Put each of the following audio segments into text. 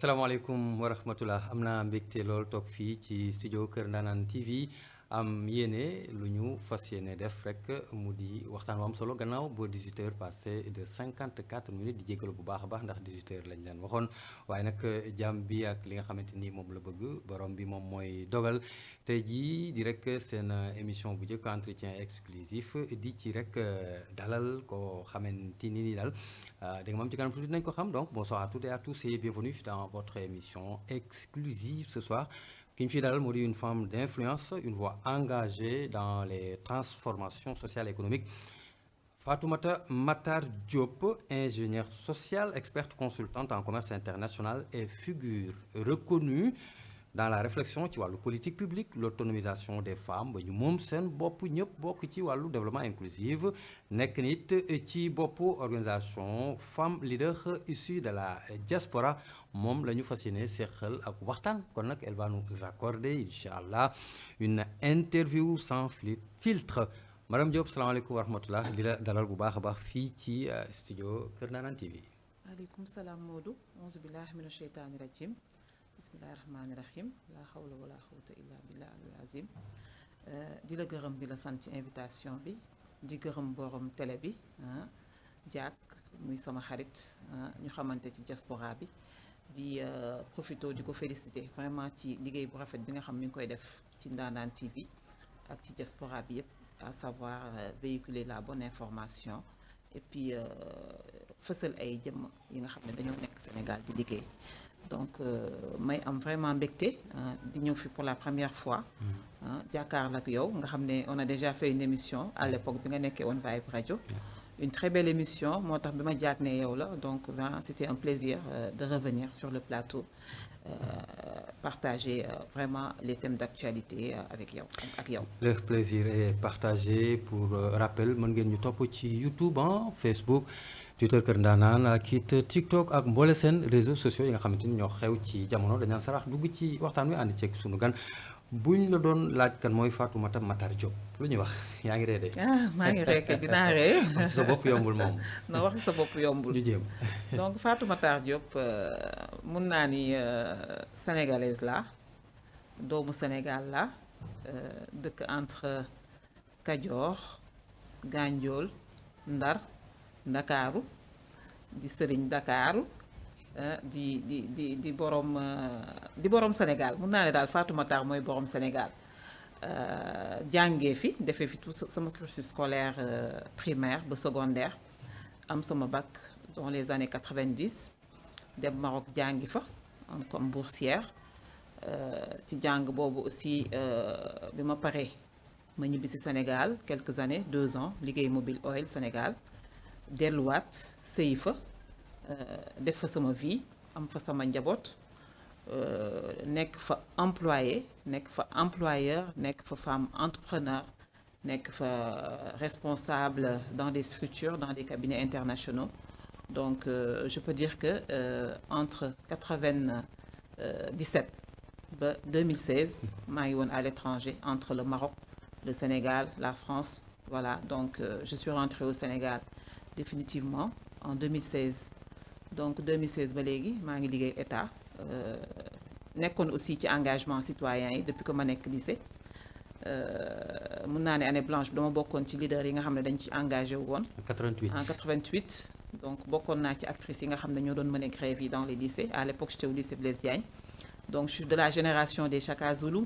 asalaamaaleykum wa rahmatullah am naa mbégte lool toog fii ci studio Kër Ndanane TV am yéene lu ñu fas yéene def rek mu di waxtaan wu am solo gannaaw ba 18h passé de 54 minutes di jégalu bu baax a baax ndax 18h lañ leen waxoon waaye nag jàmm bi ak li nga xamante ni moom la bëgg borom bi moom mooy dogal tey jii di rek seen émission bu njëkk entretien exclusif di ci rek dalal koo xamante ni daal da nga moom ci kanam tuuti dinañ ko xam donc bonsoir à toutes et à tous et bienvenue dans votre émission exclusive ce soir. Qui Fidal moo di une femme d'influence, une voix engagée dans les transformations sociales et économiques. Fatoumata Matar Diop, ingénieure sociale, experte consultante en commerce international et figure reconnue dans la réflexion ci wàllu politique publique, l'autonomisation des femmes ba ñu moom seen bopp ñëpp bokk ci wàllu développement inclusif nekk nit ci boppu organisation Femmes Leaders issues de la diaspora moom la ñu fas yéene seqal ak waxtaan kon nag elle va nous accorder incha allah une interview sans filtre madame Diop salaamaaleykum wa rahmatullah di la dalal bu baax a baax fii ci studio Kër Ndanane TV. waaleykum salaam Modou auzu billahi mina sheytaani rajim bismillahi rahmaani rahim laa hawla wala quwwata illa billah al azim di la gërëm di la sant ci invitation bi di gërëm borom télé bi Diak muy sama xarit ñu xamante ci diaspora bi di profito di ko féliciter vraiment ci liggéey bu rafet bi nga xam mi ngi koy def ci Ndanane TV ak ci diaspora bi yëpp à savoir véhiculer la bonne information et puis fësal ay jëmm yi nga xam ne dañoo nekk Sénégal di liggéey donc may am vraiment mbégte di ñëw fi pour la première fois jàkkaarloo ak yow nga xam ne on a déjà fait une émission à l'époque bi nga nekkee woon Vibe Radio une très belle émission moo tax bi ma jaag ne yow la donc vraiment c'était un plaisir de revenir sur le plateau partager vraiment les thèmes d'actualité avec yow ak yow. Le plaisir est partagé pour rappel mën ngeen ñu topp ci YouTube Facebook Twitter Kër Ndanane ak it TikTok ak mboole seen réseaux sociaux yi nga xamante ni ñoo xew ci jamono dañu sarax dugg ci waxtaan wi ànd ceeg sunu gan buñ la doon laaj kan mooy Fatoumata Matar Diop lu ñuy wax yaa ngi ree de. maa ngi ree kay dinaa ree. wax sa bopp yombul moom. non wax sa bopp yombul. ñu jéem. donc Fatoumata Matar Diop mun naa ni sénégalaise la doomu Sénégal la dëkk entre Kajoor Gandiol Ndar Ndakaaru di sëriñ Ndakaaru di borom Sénégal mun naa ne daal Fatoumata Matar mooy borom Sénégal jàngee fi defee fi tout sama cursus scolaire primaire ba secondaire am sama bac dans les années 90 dem Maroc jàngi fa am comme boursière ci jàng boobu aussi bi ma paree ma ñibbi si Sénégal quelques années 2 ans liggéey Mobile Oil Sénégal delluwaat sëyi fa def fa sama vie am fa sama njaboot nekk fa employé nekk fa employeur nekk fa femme entrepreneur nekk fa responsable dans des structures dans des cabinets internationaux donc je peux dire que entre 97 ba 2016 maa ngi woon à l'étranger entre le Maroc le Sénégal la France voilà donc je suis rentrée au Sénégal définitivement en 2016 donc 2016 ba léegi maa ngi liggéey état nekkoon aussi ci engagement citoyen yi depuis que ma nekk lycée mun naa ne année blanche bi dama bokkoon ci leader yi nga xam ne dañ ci engagé wu woon. en 88 donc bokkoon naa ci actrices yi nga xam ne ñoo doon mener grève yi dans les lycées à l'époque j'étais au lycée Blaise Diagne donc je suis de la génération des Chaka Zulu.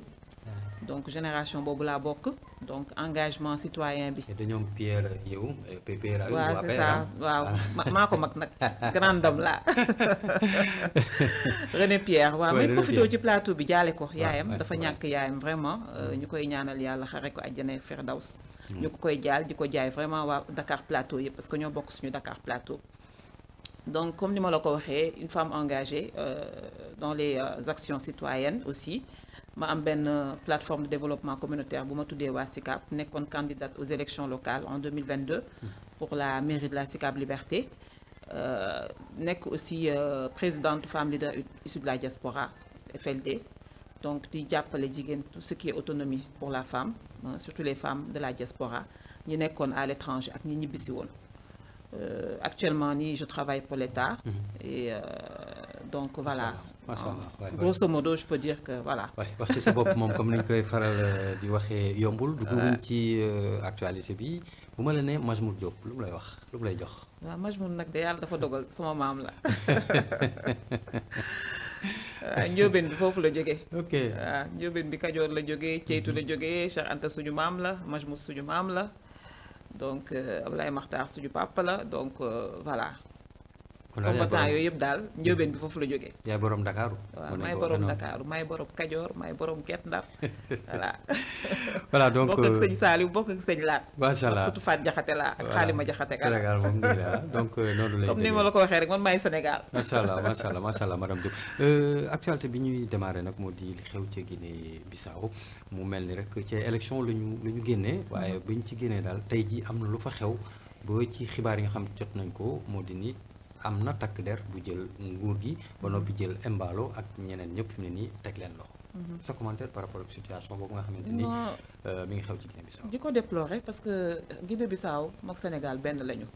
donc génération boobu laa bokk donc engagement citoyen bi. dañoo am Pierre yow PPR. waaw c'est ça waaw maa ko mag nag grande dame la René Pierre. waaw may profité ci plateau bi jaale ko yaayam dafa ñàkk yaayam vraiment ñu koy ñaanal yàlla xare ko àjjana Firdaws. ñu ko koy jaal di ko jaay vraiment waa Dakar Plateau yëpp parce que ñoo bokk suñu Dakar Plateau. donc comme ni ma la ko waxee une femme engagée dans les actions citoyennes aussi. ma am benn plateforme de développement communautaire bu ma tuddee waa SICAP nekkoon candidate aux élections locales en 2022 pour la mairie de la SICAP Liberté nekk aussi présidente Femmes Leaders issues de la diaspora FLD donc di jàppale jigéen tout ce qui est autonomie pour la femme surtout les femmes de la diaspora ñi nekkoon à l'étranger ak ñi ñibbisi woon actuellement nii je travaille pour l'État et donc voilà macha allah waay grosso modo je peux dire que voilà. waay wax ci sa bopp moom comme ni ñu koy faral di waxee yombul. dugguñ ci actualité bi bu ma la nee Majmout Diop lu mu lay wax lu mu lay jox. waaw Majmout nag de yàlla dafa dogal sama maam la. waaw njóobeen bi foofu la jógee. ok waaw njóobeen bi Kajoor la jógee Ceytu la jógee Cheikh Anta suñu maam la Majmout suñu maam la donc Ablaye Makhtar suñu papa la donc voilà. combattant yooyu yëpp daal njóobeen bi foofu la jógee. yaay borom Dakar. waaw may borom Dakar may borom Kajoor may borom Guet Ndar voilà. voilà donc bokk ak sëñ Saliou bokk ak sëñ Laat. macha allah surtout Faat Jaxate laa ak Xaalima Jaxate ka Sénégal moom nii la donc noonu lay comme ni ma la ko waxee rek man maay Sénégal. macha allah macha allah macha allah madame Diop actualité bi ñuy démarrer nag moo di li xew ci Guinée Bissau mu mel ni rek ci élection la ñu génnee waaye buñ ci génnee daal tey jii am na lu fa xew ba ci xibaar yi nga xam jot nañ ko moo di ni am na takk der bu jël nguur gi ba noppi jël Embalo ak ñeneen ñëpp fi mu ne nii teg leen loxo. sa commentaire par rapport ak situation boobu nga xamante ni mi ngi xew ci Guinée Bissau. di ko déplorer parce que Guinée Bissau mook Sénégal benn lañu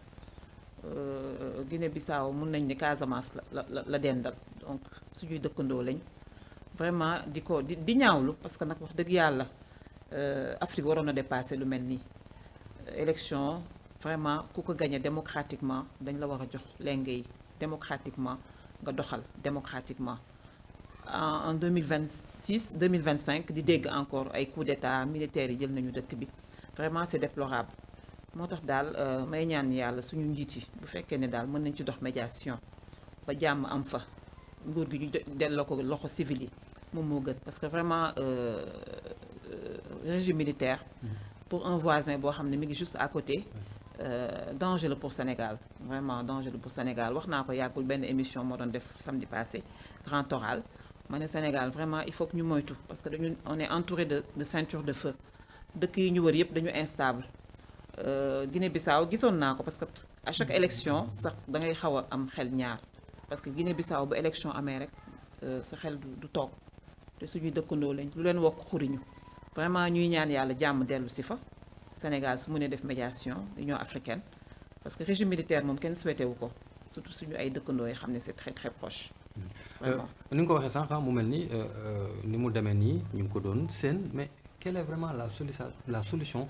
Guinée Bissau mun nañ ni Casamance la dendal donc suñuy dëkkandoo lañ vraiment di ñaawlu parce que nag wax dëgg yàlla Afrique waroon a dépasser lu mel nii élection. Vraiment ku ko gagné démocratiquement dañ la war a jox lenge yi démocratiquement nga doxal démocratiquement en 2026 2025 di dégg encore ay coup d'état militaires yi jël nañu dëkk bi vraiment c'est déplorable moo tax daal may ñaan yàlla suñu njiit yi bu fekkee ne daal mën nañ ci dox médiation ba jàmm am fa nguur gi ñu delloo ko loxo civil yi moom moo gën parce que vraiment régime militaire pour un voisin boo xam ne mi ngi juste à côté danger la pour Sénégal vraiment danger la pour Sénégal wax naa ko yàggul benn émission moo doon def samedi passé grand oral ma ne Sénégal vraiment il faut que ñu moytu parce que dañu on est entouré de ceinture de feu dëkk yi ñu wër yëpp dañu instable Guinée-Bissau gisoon naa ko parce que à chaque élection sax da ngay xaw a am xel ñaar parce que Guinée-Bissau bu élection amee rek sa xel du toog te suñuy dëkkandoo lañ lu leen wokk xuriñu vraiment ñuy ñaan yàlla jàmm dellu si fa Sénégal su mënee def médiation Union africaine parce que régime militaire moom kenn souhaité wu ko surtout suñu ay dëkkandoo yi xam ne c'est très très proche. vraiment ni nga ko waxee sànq mu mel ni mu demee nii ñu ngi ko doon seen mais quelle est vraiment la solution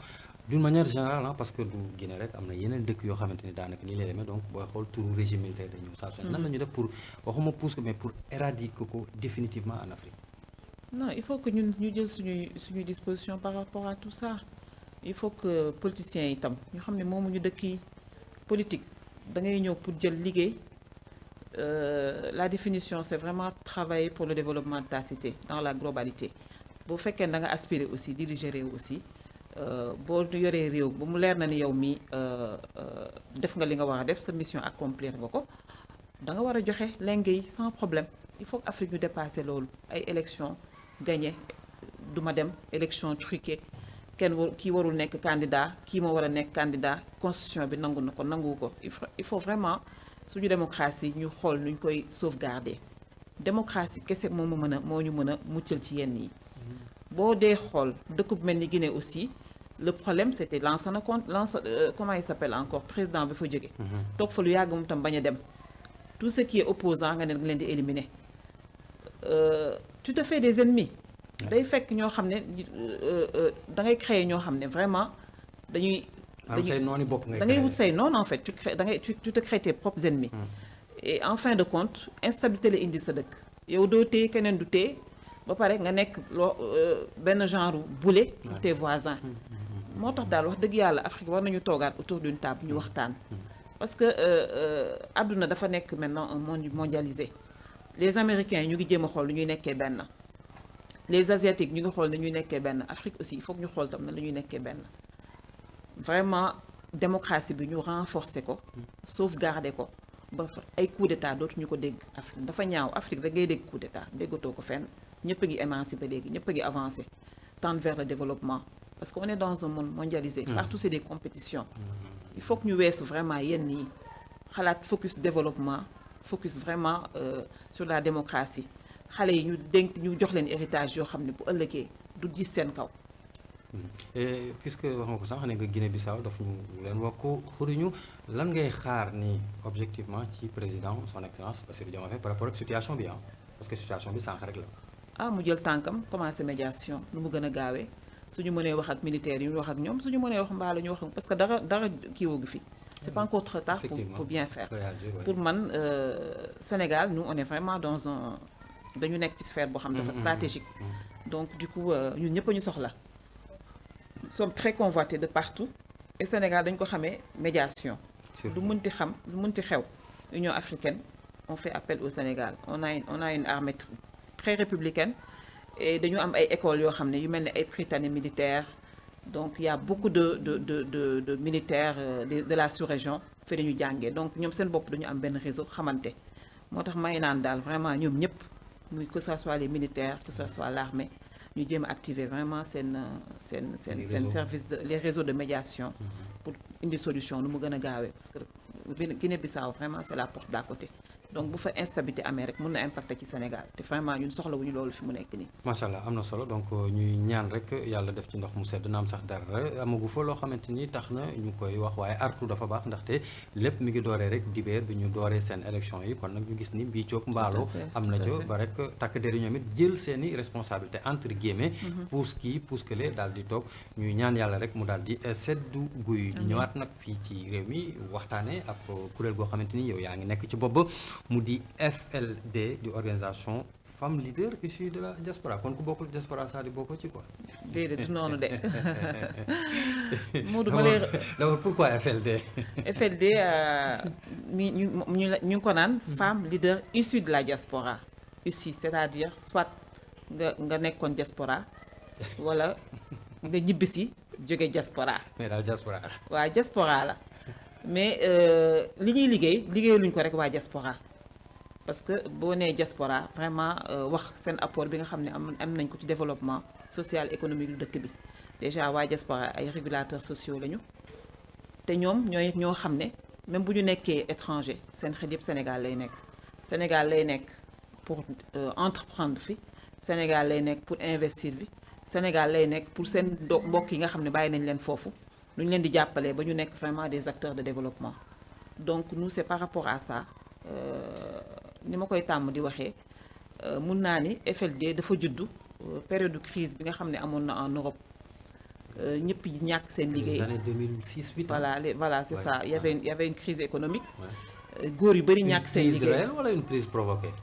d'une manière générale parce que du Guinée rek am na yeneen dëkk yoo xamante ni daanaka nii lay demee donc booy xool turu régime militaire dañu ñëw saa su nan la ñu def pour waxuma pousse ko mais pour éradiquer ko définitivement en Afrique. non il faut que ñun ñu jël suñuy disposition par rapport à tout ça. il faut que politiciens yi itam ñu xam ne moomuñu dëkk yi politique da ngay ñëw pour jël liggéey la définition c'est vraiment travailler pour le développement de ta cité dans la globalité boo fekkee da nga aspirer aussi diriger réew aussi boo yoree réew ba mu leer na ni yow mi def nga li nga war a def sa mission accomplir nga ko da nga war a joxe lenge yi sans problème il faut que Afrique ñu dépasser loolu ay élection gagné duma dem élection truquée kenn kii warul nekk candidat kii moo war a nekk candidat constitution bi nangu na ko nangu ko il faut vraiment suñu démocratie ñu xool nuñ koy sauvegarder démocratie kese moo ñu mën a muccal ci yenn yi boo dee xool dëkk bu mel ni Guinée aussi le problème c'était Lansana comment il s'appelle encore président bi fa jóge toog fa lu yàgg moom tam bañ a dem tout ce qui est opposant nga ne nga leen di éliminer tu te fais des ennemis day fekk ñoo xam ne da ngay créer ñoo xam ne vraiment dañuy da ngay wut say noonu en fait tu te crées tes propres ennemis et en fin de compte instabilité la indi sa dëkk yow doo téye keneen du téye ba pare nga nekk benn genre boulet pour tes voisins moo tax daal wax dëgg yàlla Afrique war nañu toogaat autour d'une table ñu waxtaan parce que àdduna dafa nekk maintenant un monde mondialisé les Américains ñu ngi jéem a xool lu ñuy nekkee benn les Asiatiques ñu ngi xool na ñuy nekkee benn Afrique aussi il faut que ñu xool tam na la ñuy nekkee benn vraiment démocratie bi ñu renforcer ko sauvegarder ko ba ay coup d'état dootuñu ko dégg Afrique dafa ñaaw Afrique da ngay dégg coup d'état déggatoo ko fenn ñëpp a ngi émancipé léegi ñëpp a ngi avancé tendre vers le développement parce que on est dans un monde mondialisé partout c'est des compétitions il faut que ñu weesu vraiment yenn yi xalaat focus développement focus vraiment sur la démocratie xale yi ñu jox leen héritage yoo xam ne bu ëllëgee du gis seen kaw. et puisque wax nga ko sànq ne nga Guinée-Bissau daf ñu leen wax ko xuriñu lan ngay xaar ni objectivement ci président son excellence Bassirou Diomaye Faye par rapport ak situation bi parce que situation bi sànq rek la. ah mu jël tànkam commencé médiation nu mu gën a gaawee suñu mënee wax ak militaires yi ñu wax ak ñoom suñu mënee wax mbaa la ñu wax parce que dara kii woogu fi c'est pas encore trop tard pour bien faire. Pour man Sénégal nous on est vraiment dans un dañu nekk ci sphère boo xam dafa stratégique. Donc du coup ñun ñëpp a ñu soxla. Nous sommes très convoités de partout et Sénégal dañ ko xamee médiation. lu mënti xam lu mënti xew Union africaine on fait appel au Sénégal on a une armée très républicaine et dañu am ay écoles yoo xam ne yu mel ne ay Prytanée militaire. Donc il y a beaucoup de militaires de la sous-région fi dañu jàngee donc ñoom seen bopp dañu am benn réseau xamante moo tax may naan daal vraiment ñoom ñëpp muy que ce soit les militaires que ce soit l'armée ñu jéem a activer vraiment seen service les réseaux de médiation pour indi solution nu mu gën a gaawee parce que Guinée-Bissau vraiment c'est la porte d'à côté donc bu fa instabilité amee rek mën na impacter ci Sénégal te vraiment ñun soxlawuñu loolu fi mu nekk nii. macha allah am na solo donc ñuy ñaan rek yàlla def ci ndox mu sedd na am sax dara amagu fa loo xamante ni tax na ñu koy wax waaye artu dafa baax ndaxte lépp mi ngi dooree rek dibeer bi ñu dooree seen élection yi kon nag ñu gis ni bii coog mbaaloo am na ca ba rek takk der yi ñoom it jël seen i responsabilité entre guillemets. pousse kii pousse que le daal di toog ñuy ñaan yàlla rek mu daal di seddu guy. ñëwaat nag fii ci réew mi waxtaanee ak kuréel goo xamante ni yow yaa ngi nekk ci bopp mu di FLD di organisation femme leader issue de la diaspora kon ku bokkul diaspora saa di bokk ci quoi. déedéet du noonu de. Modou ma lay d'abord pourquoi FLD. FLD ñu ngi ko naan femme leader issue de la diaspora issue c'est-à-dire soit nga nekkoon diaspora wala nga ñibbisi jóge diaspora. mais daal diaspora. waa diaspora la mais li ñuy liggéeyaluñ ko rek waa diaspora. Parce que boo nee diaspora vraiment wax seen apport bi nga xam ne am nañ ko ci développement social économique du dëkk bi déjà waa diaspora ay régulateurs sociaux lañu te ñoom ñoo xam ne même bu ñu nekkee étranger seen xel yëpp Sénégal lay nekk pour entreprendre fi Sénégal lay nekk pour investir fi Sénégal lay nekk pour seen mbokk yi nga xam ne bàyyi nañ leen foofu nu ñu leen di jàppalee ba ñu nekk vraiment des acteurs de développement donc nous c'est par rapport à ça. Ni ma koy tàmm di waxee mun naa ni FLD dafa juddu période de crise bi nga xam ne amoon na en Europe ñëpp ñàkk seen liggéey. les années 2006 8 voilà c'est ça il y avait une crise économique. góor yu bari ñàkk seen liggéey. Une crise réelle wala une crise provoquée?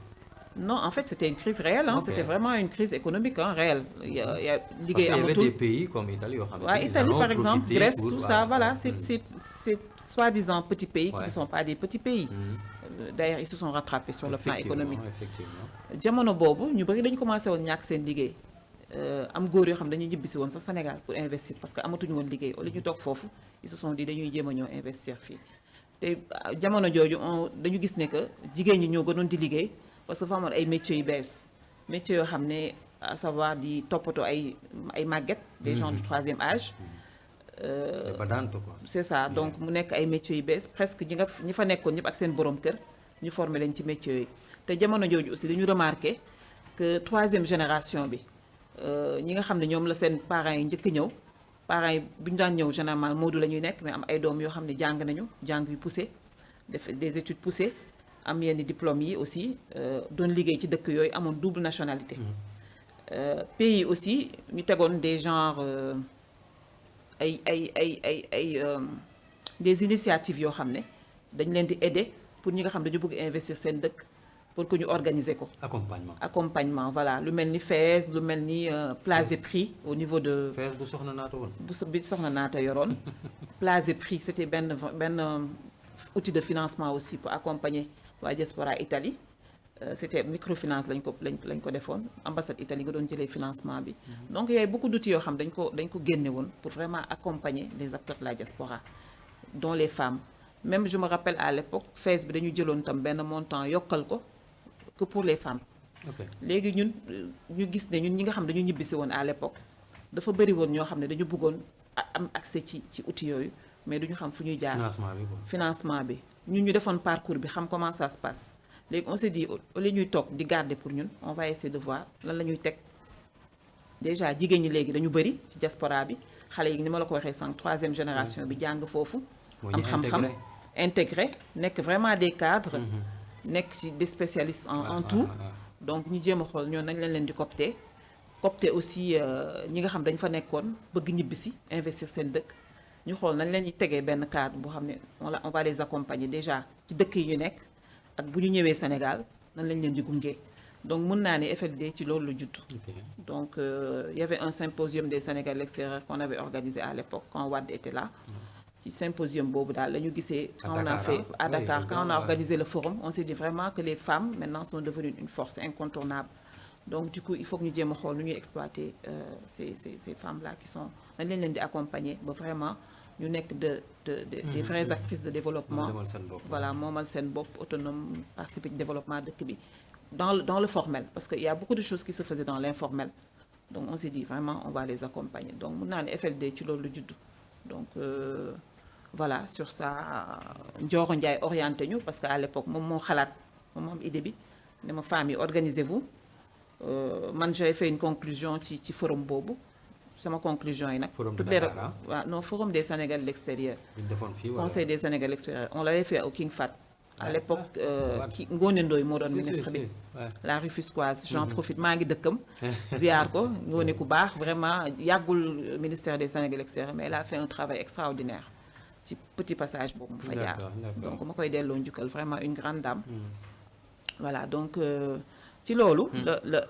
Non, en fait c'était une crise réelle Okay. C'était vraiment une crise économique réelle. Il y a liggéey Parce qu'il y avait amatul. des pays comme Italie yoo xam ne Italie par exemple, Grèce, tout ça, voilà, Mm. c'est soi-disant petits pays qui Ouais. ne sont pas des petits pays. D'ailleurs, ils se sont rattrapés sur le plan économique. Effectivement. Jamono boobu ñu bëri dañu commencé woon ñàkk seen liggéey am góor yoo xam dañuy ñibbisi woon sax Sénégal pour investir parce que amatuñu woon liggéey au lieu ñu toog foofu ils se sont dit dañuy jéem a ñëw investir fii te jamono jooju dañu gis ne que jigéen ñi ñoo gënoon di liggéey parce que dafa amoon ay métiers yu bees métiers yoo xam ne à savoir di toppatoo ay màgget des gens du troisième âge. Ba daan quoi. C'est ça donc mu nekk ay métiers yu bees presque ñi fa nekkoon ñëpp ak seen borom kër ñu formé leen ci métiers yooyu te jamono jooju aussi dañu remarqué que troisième génération bi ñi nga xam ne ñoom la seen parents yi njëkk ñëw parents yi bu ñu daan ñëw généralement Modou la ñuy nekk mais am ay doom yoo xam ne jàng nañu jàng yu poussé def des études poussées am yenn diplômes yi aussi doon liggéey ci dëkk yooyu amoon double nationalité. Pays aussi ñu tegoon des genres des initiatives yoo xam ne dañ leen di aider pour ñi nga xam ne dañu bëgg investir seen dëkk pour que ñu organiser ko. Accompagnement voilà lu mel ni FAISE lu mel ni Place et Prix au niveau de. FAISE bu soxna naata woon. bi soxna naata yoroon. Place et Prix c'était benn outil de financement aussi pour accompagner waa diaspora Italie. C'était microfinance lañ ko defoon ambassade Italie nga doon jëlee financement bi. Donc il y a beaucoup d'outils yoo xam dañ ko génne woon pour vraiment accompagner les acteurs de la diaspora dont les femmes. Même je me rappelle à l'époque FAISE bi dañu jëloon tam benn montant yokkal ko que pour les femmes. Léegi ñun ñu gis ne ñun ñi nga xam dañu ñibbisi woon à l'époque dafa bëri woon ñoo xam ne dañu bëggoon am accès ci outils yooyu mais duñu xam fu ñuy jaar. Financement bi ñun ñu defoon parcours bi xam comment ça se passe. Léegi on s'est dit au lieu ñuy toog di garder pour ñun on va essayer de voir lan la ñuy teg déjà jigéen ñi léegi dañu bëri ci diaspora bi xale yi ni ma la ko waxee sànq troisième génération bi jàng foofu. am xam-xam intégré nekk vraiment des cadres. nekk ci des spécialistes en tout. donc ñu jéem a xool ñoon nañ leen di copter aussi ñi nga xam dañ fa nekkoon bëgg ñibbisi investir seen dëkk ñu xool nañ leen di tegee benn cadre boo xam ne on va les accompagner déjà ci dëkk yi ñu nekk ak bu ñu ñëwee Sénégal nañ lañ leen di gunge donc mën naa ne FLD ci loolu la judd. Donc il y avait un symposium des Sénégalais de l'extérieur qu'on avait organisé à l'époque quand Wade était là. Ci symposium boobu daal la ñu gisee quand on a fait à Dakar quand on a organisé le forum on s'est dit vraiment que les femmes maintenant sont devenues une force incontournable. Donc du coup il faut que ñu jéem a xool nu ñuy exploiter ces femmes là qui sont nañ leen di accompagner ba vraiment ñu nekk des vraies actrices de développement. Voilà moomal seen bopp autonome participer ci développement dëkk bi dans le formel parce que il y a beaucoup de choses qui se faisaient dans l'informel. Donc on s'est dit vraiment on va les accompagner donc mun naa ne FLD ci loolu la judd donc voilà sur ça Ndioro Ndiaye orienté ñu parce que à l'époque moom moo xalaat moom moo am idée bi ne ma femmes yi organisez-vous man j'ai fait une conclusion ci forum boobu sama conclusion yi nag. forum de Dakar waaw non forum des Sénégalais de l'extérieur. Conseil des Sénégalais de l'extérieur on l'avait fait au King Fahd. À l'époque ki Ngoné Ndoye moo doon ministre bi la Rufisquoise j'en profite maa ngi dëkkam ziar ko Ngoné ku baax vraiment yàggul ministère des Sénégalais de l'extérieur mais elle a fait un travail extraordinaire ci petit passage boobu mu fa jaar donc ma koy delloo njukkal vraiment une grande dame voilà donc ci loolu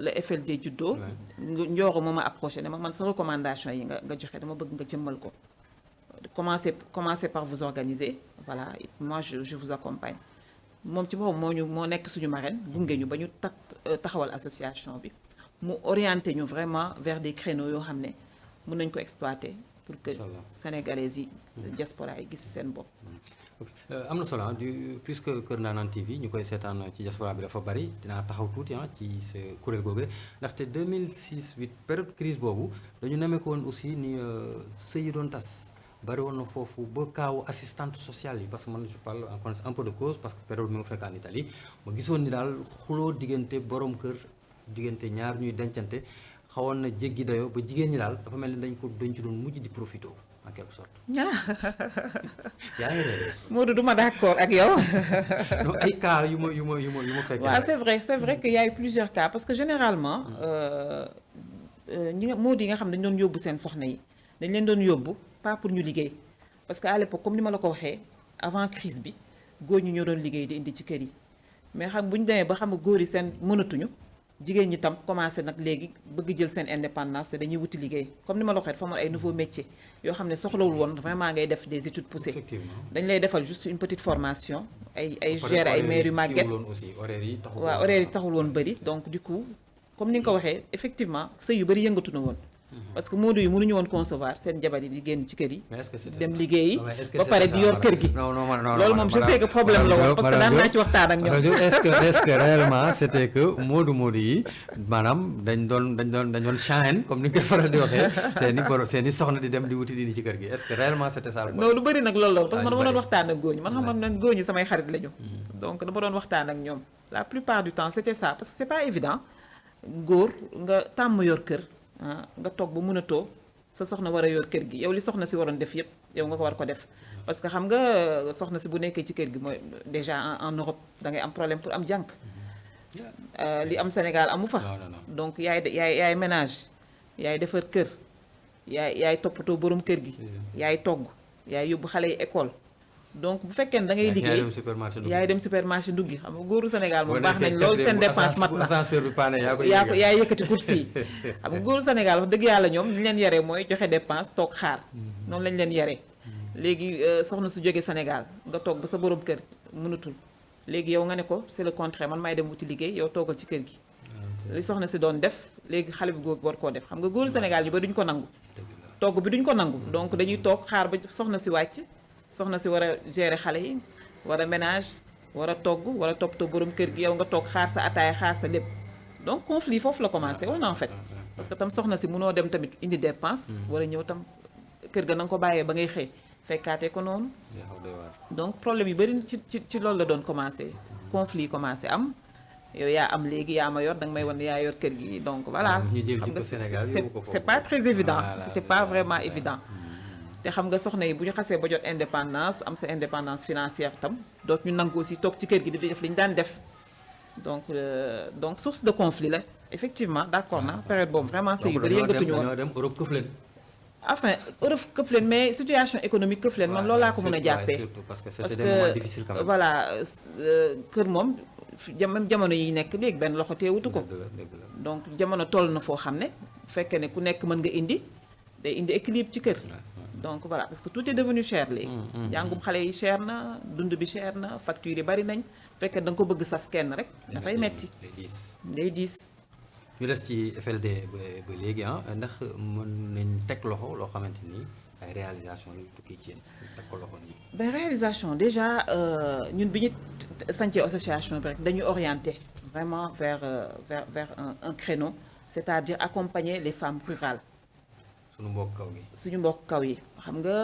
la FLD juddoo Ndioro moo ma approché ne ma man sa recommandation yi nga joxe dama bëgg nga jëmmal ko commencez par vous organiser voilà moi je vous accompagne moom ci boppam moo nekk suñu marraine gunge ñu ba ñu taxawal association bi mu orienté ñu vraiment vers des créneaux yoo xam ne mën nañ ko exploiter pour que sénégalais yi diaspora yi gis seen bopp. am na solo puisque Kër Ndanane TV ñu koy seetaan ci diaspora bi dafa bari dinaa taxaw tuuti ci sa kuréel googu ndaxte 2006-8 période crise boobu dañu nemmeeku woon aussi ni sëy yi doon tas. bari woon na foofu ba kaawu assistante sociale yi parce que man je parle en connaissance un peu de cause parce que période bi ma fekk en Italie ma gisoon ni daal xuloo diggante borom kër diggante ñaar ñuy dencante xawoon na jéggi dayoo ba jigéen ñi daal dafa mel ni dañ ci doon mujj di profité en quelque sorte. yaa ngi dégg. Modou du ma d'accord ak yow. non ay cas yu ma fekk. waaw c'est vrai que y a eu plusieurs cas parce que généralement ñi nga Modou yi nga xam dañu doon yóbbu seen soxna yi dañ leen doon yóbbu. pas pour ñu liggéey parce que à l'époque comme ni ma la ko waxee avant crise bi góor ñi ñoo doon liggéey di indi ci kër yi mais xam bu ñu demee ba xam nga góor yi seen mënatuñu jigéen ñi tam commencé nag léegi bëgg jël seen indépendance te dañuy wuti liggéey comme ni ma la ko waxee dafa amoon ay nouveaux métiers yoo xam ne soxlawul woon vraiment ngay def des études poussées dañ lay defal juste une petite formation ay gérer ay mères yu màgget waaw horaire yi taxul woon bëri donc du coup comme ni nga ko waxee effectivement sëy yu bëri yëngatu na woon parce que Modou yi mënuñu woon concevoir seen jabar yi di génn ci kër yi dem liggéeyi ba pare di yor kër gi loolu moom je sais que problème la woon parce que daan naa ci waxtaan ak ñoom est-ce que réellement c'était que Modou yi maanaam dañ doon chaîne comme ni nga koy faral di waxee seen i soxna di dem di wuti di ci kër gi est-ce que réellement c'était ça non lu bëri nag loolu la parce que man dama doon waxtaan ak góor ñi man xam nag góor ñi samay xarit lañu donc dama doon waxtaan ak ñoom la plupart du temps c'était ça parce que c'est pas évident góor nga tàmm yor kër nga toog ba mënatoo sa soxna war a yor kër gi yow li soxna si waroon def yépp yow nga ko war ko def parce que xam nga soxna si bu nekkee ci kër gi mooy déjà en Europe da ngay am problème pour am jànk li am Sénégal amu fa donc yaay ménage yaay defar kër yaay toppatoo borom kër gi yaay togg yaay yóbbu xale yi école donc bu fekkee ne da ngay liggéey yaay dem supermarché nduggi xam nga góoru Sénégal moom baax nañ loolu seen dépense mat na yaa yëkkati course yi xam nga góoru Sénégal wax dëgg yàlla ñoom li leen yaree mooy joxe dépense toog xaar noonu lañ leen yaree léegi soxna su jógee Sénégal nga toog ba sa borom kër mënatul léegi yow nga ne ko c'est le contraire man may dem wuti liggéey yow toogal ci kër gi li soxna si doon def léegi xale bi góor war koo def xam nga góoru Sénégal ñu ba duñ ko nangu togg bi duñ ko nangu donc dañuy toog xaar ba soxna si wàcc soxna si war a gérer xale yi war a ménage war a togg war a toppatoo borom kër gi yow nga toog xaar sa ataaya xaar sa lépp donc conflit foofu la commencé woon en fait parce que tam soxna si mënoo dem tamit indi dépense war a ñëw tam kër ga na nga ko bàyyee ba ngay xëy fekkaatee ko noonu donc problème yu bari ci loolu la doon commencé conflit yi commencé am yow yaa am léegi yaa ma yor danga may wan yaa yor kër gi donc voilà xam nga c'est pas très évident c'était pas vraiment évident te xam nga soxna yi bu ñu xasee ba jot indépendance am sa indépendance financière tam doot ñu nangu aussi toog ci kër gi di def li ñu daan def donc source de conflit là effectivement d'accord na période boobu vraiment c'est yu bëri yëngatuñu woon dañoo dem Europe këf leen. enfin Europe këf leen mais situation économique këf leen man loolu laa ko mën a jàppee surtout parce que c'était des moments difficiles quand même. voilà kër moom même jamono yi nekk léegi benn loxo teewutu ko dëgg la. donc jamono toll na foo xam ne bu fekkee ne ku nekk mën nga indi day indi équilibre ci kër donc voilà parce que tout est devenu cher léegi njàngum xale yi cher na dund bi cher na facture yi bari nañ bu fekkee da nga ko bëgg sas kenn rek dafay metti day diis ñu des ci FLD ba léegi ndax mën nañ teg loxo loo xamante ni ay réalisation yu tukkee ci yéen teg ko loxo nii. ben réalisation déjà ñun bi ñu sancee association bi rek dañu orienté vraiment vers un créneau c'est-à-dire accompagner les femmes rurales. suñu mbokk kaw yi xam nga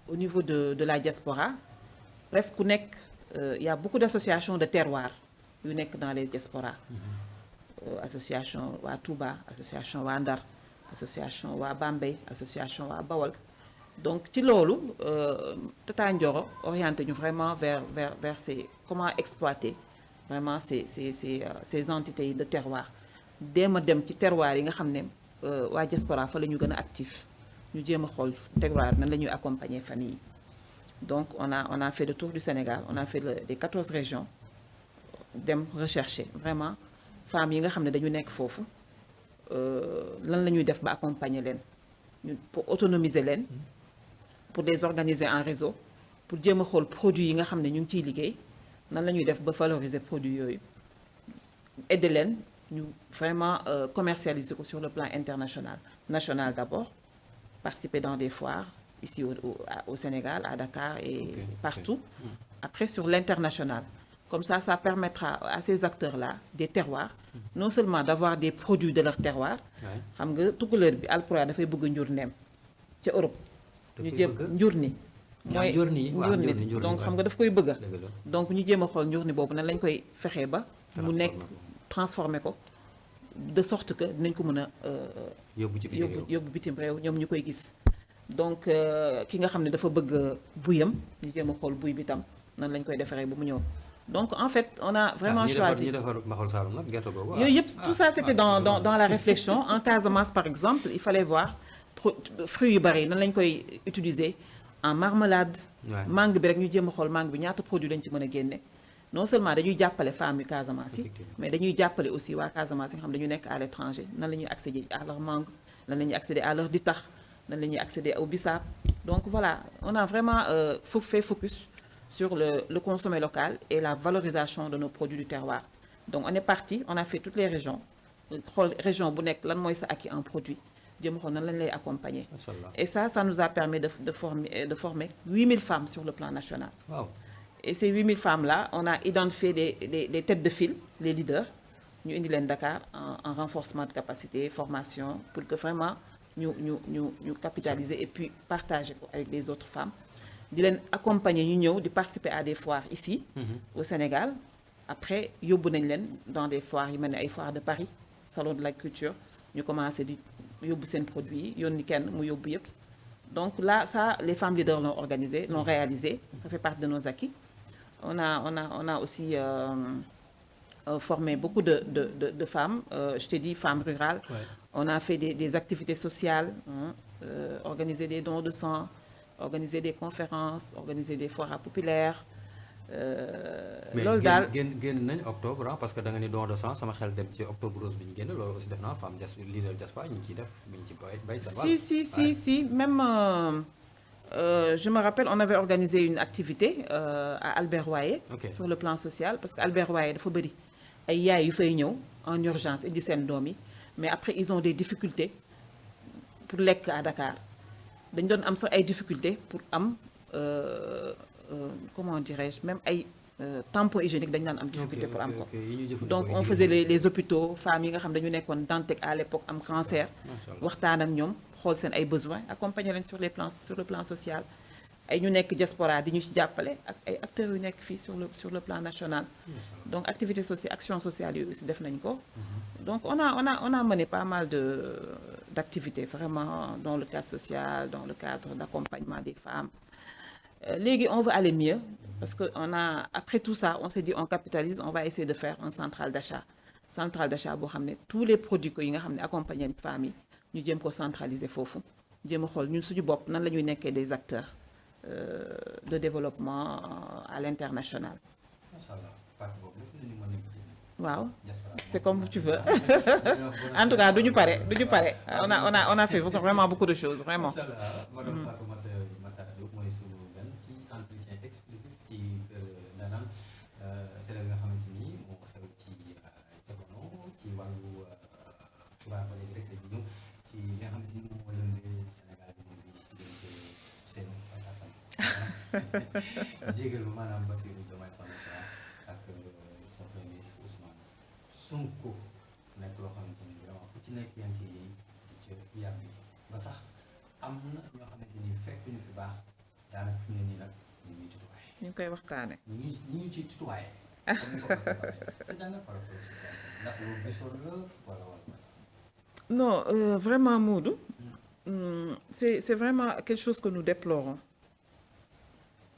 au niveau de la diaspora presque ku nekk il y a beaucoup d'associations de terroir yu nekk dans les diasporas. Association waa Touba association waa Ndar association waa Bambey association waa Bawol donc ci loolu Tata Ndioro orienté ñu vraiment vers ces comment exploiter vraiment ces entités yi de terroir dem ci terroir yi nga xam ne waa diaspora fa la ñu gën a actif ñu jéem a xool terroir nan la ñuy accompagner famille yi donc on a fait le tour du Sénégal on a fait les 14 régions dem rechercher vraiment femmes yi nga xam ne dañu nekk foofu lan la ñuy def ba accompagner leen ñu pour autonomiser leen pour les organiser en réseau pour jéem a xool produits yi nga xam ne ñu ngi ciy liggéey nan la ñuy def ba valoriser produits yooyu aider leen ñu vraiment commercialiser ko sur le plan international national d'abord participer dans des foires ici au Sénégal à Dakar et partout après sur l'international comme ça permettra à ces acteurs-là des terroirs non seulement d'avoir des produits de leur terroir xam nga tukulóor bi alpulaar dafay bëgg njur neem ca Europe ñu jéem njur ni mooy njur ni donc xam nga daf koy bëgga donc ñu jéem a xool njur ni boobu nan lañ koy fexee ba mu nekk transformer ko de sorte que dinañ ko mën a yóbbu bitim réew ñoom ñu koy gis donc ki nga xam ne dafa bëgg buyam ñu jéem a xool buy bi tam nan lañ koy defaree ba mu ñëw donc en fait on a vraiment choisi yooyu yëpp tout ça c'était dans la réflexion en Casamance par exemple il fallait voir fruits yu bari nan lañ koy utiliser en marmelade mangue bi rek ñu jéem a xool mangue bi ñaata produit lañ ci mën a génne non seulement dañuy jàppale femmes yu Casamance yi mais dañuy jàppale aussi waa Casamance yi nga xam dañu nekk à l'étranger nan la ñuy accéder à leur mangue nan la ñuy accéder à leur ditax nan la ñuy accéder au bissap donc voilà on a vraiment fait focus sur le consommé local et la valorisation de nos produits du terroir donc on est parti on a fait toutes les régions xool région bu nekk lan mooy sa acquis en produit jéem a xool nan lañ lay accompagner et ça nous a permis de former 8000 femmes sur le plan national et ces 8000 femmes là on a identifié des têtes de file les leaders ñu indi leen Dakar en renforcement de capacité formation pour que vraiment ñu capitaliser et puis partager ko avec les autres femmes di leen accompagner ñu ñëw di participer à des foires ici au Sénégal après yóbbu nañ leen dans des foires yu mel ne ay foires de Paris salon de la culture ñu commencé di yóbbu seen produits yi yónni kenn mu yóbbu yëpp donc là ça les femmes leaders l'ont organisé l'ont réalisé ça fait partie de nos acquis on a aussi formé beaucoup de femmes je t'ai dit femmes rurales on a fait des activités sociales organiser des dons de sang organiser des conférences organiser des foires populaires loolu daal génn nañ octobre parce que da nga ni don de sang sama xel dem ci octobre rose bi ñu génn loolu aussi def naa femme leader diaspora ñu ngi ciy def ñu ngi ci bay sa si même je me rappelle on avait organisé une activité à Albert Royer sur le plan social parce que Albert Royer dafa bëri ay yaay yu fay ñëw en urgence indi seen doom yi mais après ils ont des difficultés pour lekk à Dakar dañ doon am sax ay difficultés pour am comment dirais-je même ay tampons hygiéniques dañu daan am difficulté pour am ko donc on faisait les hôpitaux femmes yi nga xam dañu nekkoon Dantec à l'époque am cancer waxtaan ak ñoom xool seen ay besoins accompagner leen sur le plan social ay ñu nekk diaspora di ñu ci jàppale ak ay acteurs yu nekk fii sur le plan national donc activité sociale action sociale yooyu aussi def nañ ko donc on a mené pas mal d'activités vraiment dans le cadre social dans le cadre d'accompagnement des femmes léegi on veut aller mieux Parce que après tout ça, on s'est dit on capitalise, on va essayer de faire un central d'achat. Central d'achat, tous les produits qui accompagnent une famille, nous devons centraliser fofu. Nous devons des acteurs de développement à l'international. Wow, c'est comme tu veux. En tout cas, on a fait vraiment beaucoup de choses, vraiment. jégal ma maanaam Bassirou Diomaye Faye ak son premier ministre Ousmane Sonko nekk loo xamante ni vraiment ku ci nekk yaa ngi ciy di ca yàbbi ba sax am na ñoo xamante ni fekk ñu fi baax daanaka fi mu ne nii nag ñu ngi tutuwaay. ñu ngi koy waxtaane. ñu ngi ci tutuwaay. comme ni ko waxee sa jàngat par rapport à situation ndax loolu gisoon la wala. Non, vraiment Modou, c'est vraiment quelque chose que nous déplorons.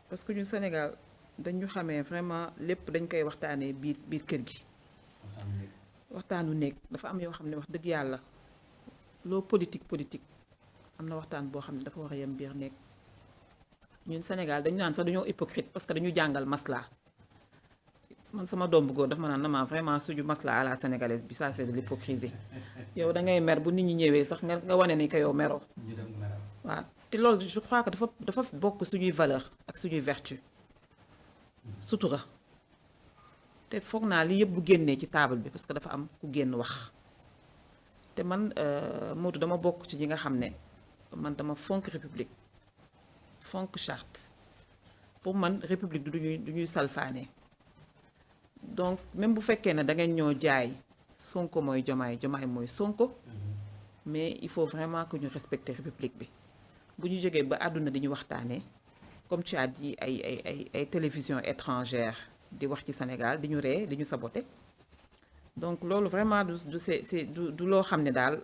Parce que au Sénégal dañu xamee vraiment lépp dañ koy waxtaanee biir kër gi. waxtaanu nekk dafa am yoo xam ne wax dëgg yàlla loo politique am na waxtaan boo xam ne dafa war a yem biir nekk. ñun Sénégal dañu naan sax dañoo hypocrite parce que dañu jàngal masla man sama doom bu góor dafa ma naan nama vraiment suñu masla à la sénégalaise bi ça c'est de l'hypocrisie yow da ngay mer bu nit ñi ñëwee sax nga wane ni ko yow meroo. waaw te loolu je crois que dafa bokk suñuy valeur ak suñuy vertu sutura te foog naa li yëpp bu génnee ci table bi parce que dafa am ku génn wax te man Modou dama bokk ci ñi nga xam ne man dama fonk république fonk charte pour man république du ñuy salfaane donc même bu fekkee ne da ngeen ñoo jaay Sonko mooy Diomaye mooy Sonko mais il faut vraiment que ñu respecter république bi bu ñu jógee ba àdduna di ñu waxtaanee comme tu as dit ay télévision étrangère di wax ci Sénégal di ñu ree di ñu saboter donc loolu vraiment du loo xam ne daal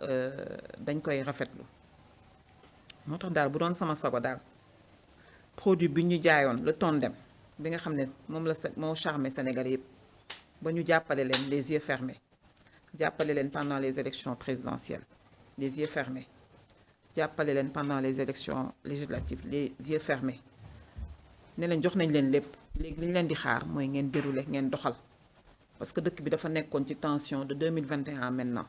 dañ koy rafetlu moo tax daal bu doon sama sago daal produit bi ñu jaayoon le Tondem bi nga xam ne moo charmé Sénégalais yëpp ba ñu jàppale leen les yeux fermés jàppale leen pendant les élections présidentielles les yeux fermés jàppale leen pendant les élections législatives les yeux fermés ne leen jox nañ leen lépp léegi li ñu leen di xaar mooy ngeen dérouler ngeen doxal parce que dëkk bi dafa nekkoon ci tension de 2021 maintenant